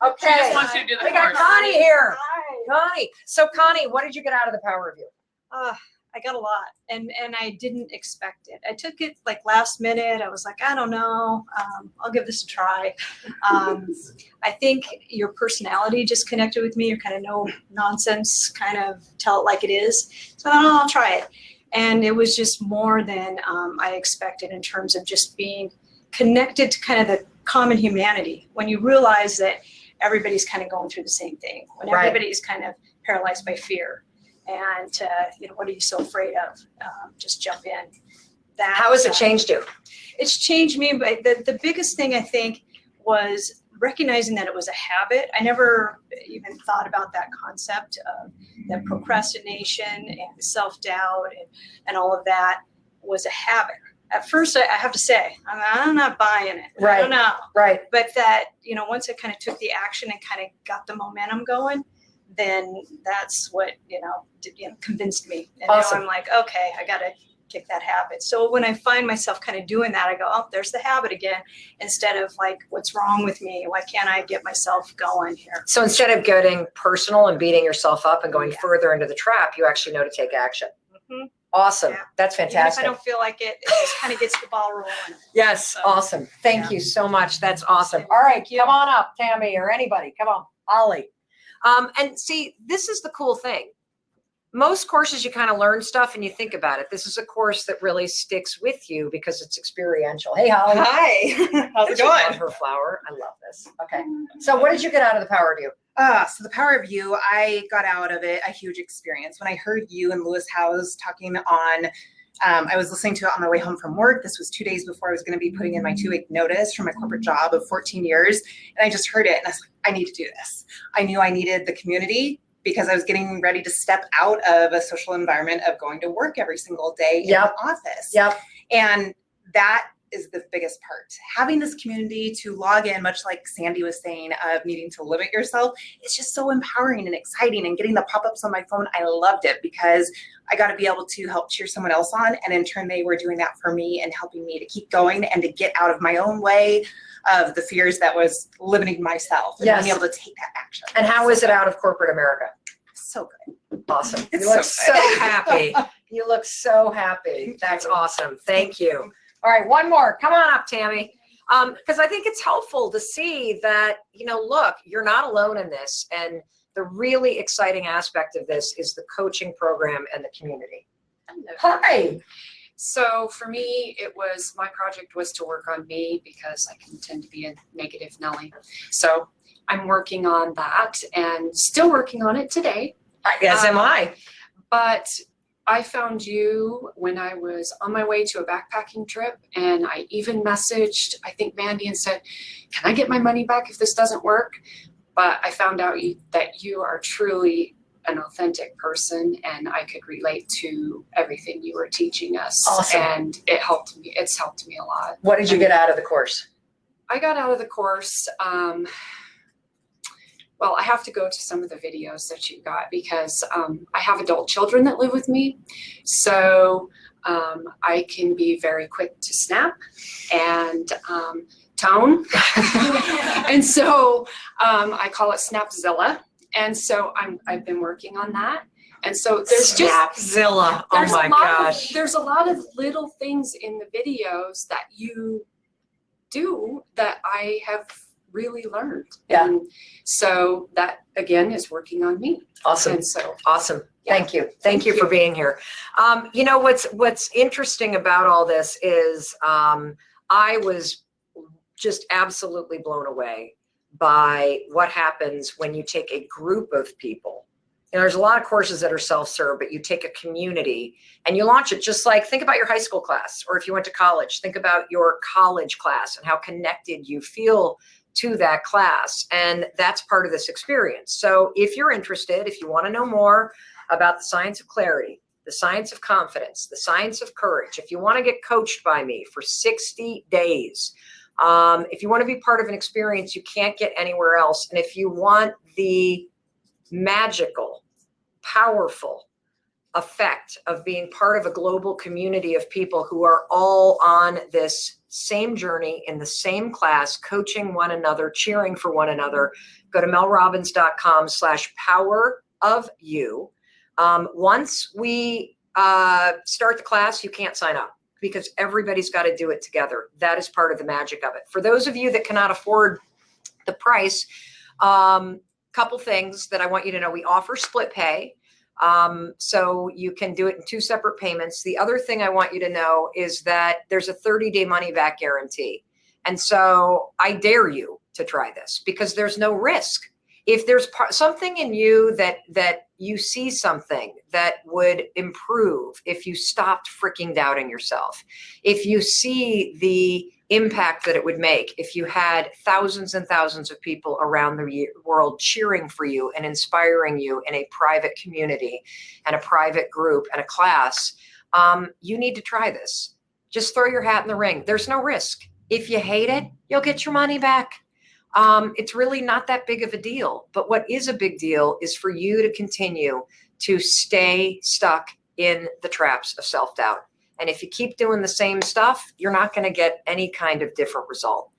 Okay. She just wants you to do the We got course. Connie here. Hi. Connie. So Connie, what did you get out of the Power of You? I got a lot, and I didn't expect it. I took it like last minute. I was like, I don't know. I'll give this a try. I think your personality just connected with me. You're kind of no nonsense, kind of tell it like it is. So I thought, oh, I'll try it. And it was just more than I expected in terms of just being connected to kind of the common humanity. When you realize that everybody's kind of going through the same thing, when Right. everybody's kind of paralyzed by fear. And, you know, what are you so afraid of? Just jump in. That, How has it changed you? It's changed me, but the biggest thing I think was recognizing that it was a habit. I never even thought about that concept of that procrastination and self-doubt and all of that was a habit. At first, I have to say, I'm not buying it. Right. I don't know. Right. But that, you know, once I kind of took the action and kind of got the momentum going, then that's what, convinced me. And Awesome. now I'm like, okay, I got to kick that habit. So when I find myself kind of doing that, I go, oh, there's the habit again, instead of like, what's wrong with me? Why can't I get myself going here? So instead of getting personal and beating yourself up and going Yeah. further into the trap, you actually know to take action. Mhm. Awesome. Yeah. That's Even if I fantastic. don't feel like it, it just kind of gets the ball rolling. Yes, So, awesome. Thank yeah. you so much. That's awesome. All right, Thank you. come on up, Tammy, or anybody. Come on, Ollie. And see, this is the cool thing. Most courses, you kind of learn stuff and you think about it. This is a course that really sticks with you because it's experiential. Hey, Holly. Hi, how's it Don't you love going? her flower. I love this. Okay. So what did you get out of the Power of You? So the Power of You, I got out of it a huge experience. When I heard you and Lewis Howes talking on, I was listening to it on my way home from work. This was 2 days before I was going to be putting in my 2-week notice from my corporate job of 14 years. And I just heard it and I was like, I need to do this. I knew I needed the community because I was getting ready to step out of a social environment of going to work every single day in Yep. the office. Yep. And that is the biggest part. Having this community to log in, much like Sandy was saying, of needing to limit yourself, it's just so empowering and exciting. And getting the pop-ups on my phone, I loved it because I got to be able to help cheer someone else on. And in turn, they were doing that for me and helping me to keep going and to get out of my own way of the fears that was limiting myself and Yes. being able to take that action. And how is it out of corporate America? So good. Awesome. It's You look so so good. happy. You look so happy. That's awesome. Thank you. All right, one more. Come on up, Tammy. Because I think it's helpful to see that, you know, look, you're not alone in this. And the really exciting aspect of this is the coaching program and the community. Hi. So for me, my project was to work on me because I can tend to be a negative Nelly. So I'm working on that and still working on it today. Yes, am I. But I found you when I was on my way to a backpacking trip, and I even messaged, I think, Mandy, and said, can I get my money back if this doesn't work? But I found out that you are truly an authentic person, and I could relate to everything you were teaching us. Awesome. And it helped me. It's helped me a lot. What did you get out of the course? I got out of the course, well, I have to go to some of the videos that you got because I have adult children that live with me. So I can be very quick to snap and tone. And so I call it Snapzilla. And so I've been working on that. And so there's Snapzilla. Oh my gosh. There's a lot of little things in the videos that you do that I have really learned. Yeah. And so that again is working on me. Awesome. And so Awesome. Yeah. Thank you. Thank you for being here. You know, what's interesting about all this is I was just absolutely blown away by what happens when you take a group of people. You know, there's a lot of courses that are self-serve, but you take a community and you launch it. Just like, think about your high school class, or if you went to college, think about your college class and how connected you feel to that class. And that's part of this experience. So if you're interested, if you want to know more about the science of clarity, the science of confidence, the science of courage, if you want to get coached by me for 60 days, if you want to be part of an experience you can't get anywhere else, and if you want the magical, powerful effect of being part of a global community of people who are all on this same journey in the same class, coaching one another, cheering for one another, go to melrobbins.com/power-of-you. Once we start the class, you can't sign up because everybody's got to do it together. That is part of the magic of it. For those of you that cannot afford the price, couple things that I want you to know. We offer split pay. So you can do it in 2 separate payments. The other thing I want you to know is that there's a 30-day money back guarantee. And so I dare you to try this because there's no risk. If there's something in you that you see something that would improve, if you stopped freaking doubting yourself, if you see the impact that it would make, if you had thousands and thousands of people around the world cheering for you and inspiring you in a private community and a private group and a class, you need to try this. Just throw your hat in the ring. There's no risk. If you hate it, you'll get your money back. It's really not that big of a deal. But what is a big deal is for you to continue to stay stuck in the traps of self-doubt. And if you keep doing the same stuff, you're not going to get any kind of different result.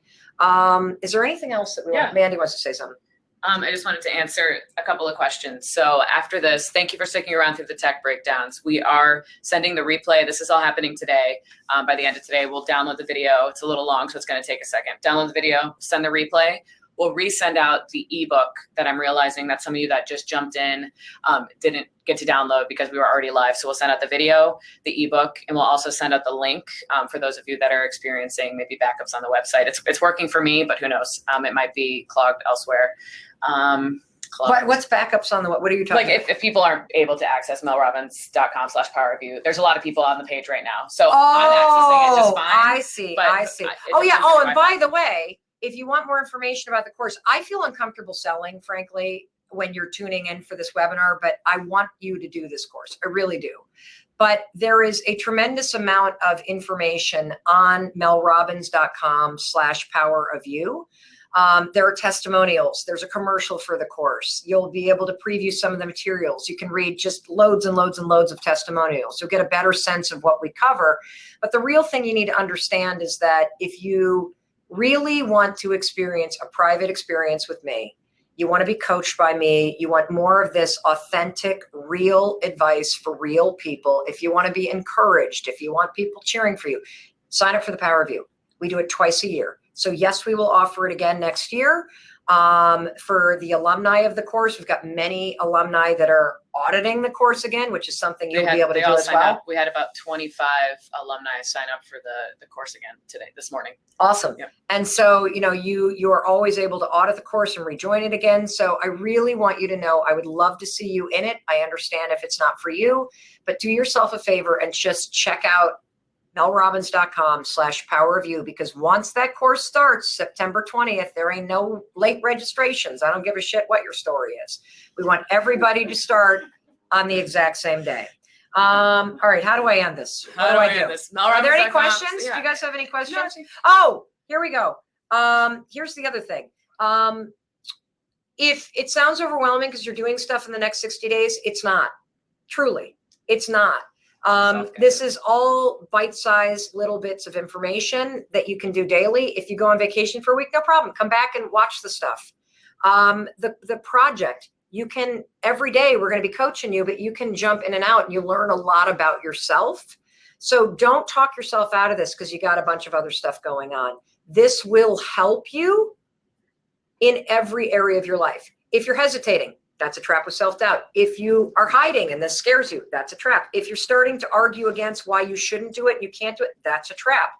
Is there anything else that we want? Mandy wants to say something. I just wanted to answer a couple of questions. So after this, thank you for sticking around through the tech breakdowns. We are sending the replay. This is all happening today. By the end of today, we'll download the video. It's a little long, so it's going to take a second. Download the video, send the replay. We'll resend out the ebook that I'm realizing that some of you that just jumped in didn't get to download because we were already live. So we'll send out the video, the ebook, and we'll also send out the link for those of you that are experiencing maybe backups on the website. It's working for me, but who knows? It might be clogged elsewhere. What's backups on the what are you talking about? If people aren't able to access melrobbins.com/powerreview, there's a lot of people on the page right now. So I'm accessing it just fine. I see. Oh yeah. Oh, and by the way, if you want more information about the course, I feel uncomfortable selling, frankly, when you're tuning in for this webinar, but I want you to do this course. I really do. But there is a tremendous amount of information on melrobbins.com/powerofyou. There are testimonials. There's a commercial for the course. You'll be able to preview some of the materials. You can read just loads and loads and loads of testimonials. You'll get a better sense of what we cover. But the real thing you need to understand is that if you really want to experience a private experience with me, you want to be coached by me, you want more of this authentic, real advice for real people, if you want to be encouraged, if you want people cheering for you, sign up for the Power of You. We do it twice a year. So yes, we will offer it again next year. For the alumni of the course, we've got many alumni that are auditing the course again, which is something you'll be able to do as well. We had about 25 alumni sign up for the course again this morning. Awesome. Yep. And so, you are always able to audit the course and rejoin it again. So I really want you to know, I would love to see you in it. I understand if it's not for you, but do yourself a favor and just check out melrobbins.com/powerofyou, because once that course starts September 20th, there ain't no late registrations. I don't give a shit what your story is. We want everybody to start on the exact same day. All right, how do I end this? What do I do? Are there any questions? Yeah. Do you guys have any questions? No. Oh, here we go. Here's the other thing. If it sounds overwhelming because you're doing stuff in the next 60 days, it's not. Truly, it's not. This is all bite-sized little bits of information that you can do daily. If you go on vacation for a week, no problem. Come back and watch the stuff. The project, you can, every day we're going to be coaching you, but you can jump in and out and you learn a lot about yourself. So don't talk yourself out of this because you got a bunch of other stuff going on. This will help you in every area of your life. If you're hesitating, that's a trap with self-doubt. If you are hiding and this scares you, that's a trap. If you're starting to argue against why you shouldn't do it, you can't do it, that's a trap.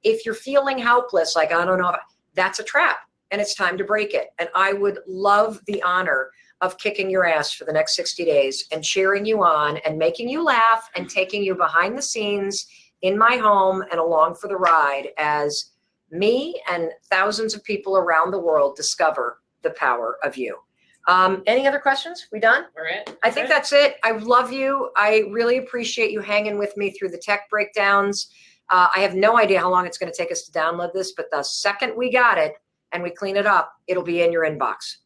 If you're feeling helpless, like, I don't know, that's a trap, and it's time to break it. And I would love the honor of kicking your ass for the next 60 days and cheering you on and making you laugh and taking you behind the scenes in my home and along for the ride as me and thousands of people around the world discover the power of you. Any other questions? We done? We're it. I think that's it. I love you. I really appreciate you hanging with me through the tech breakdowns. I have no idea how long it's going to take us to download this, but the second we got it and we clean it up, it'll be in your inbox.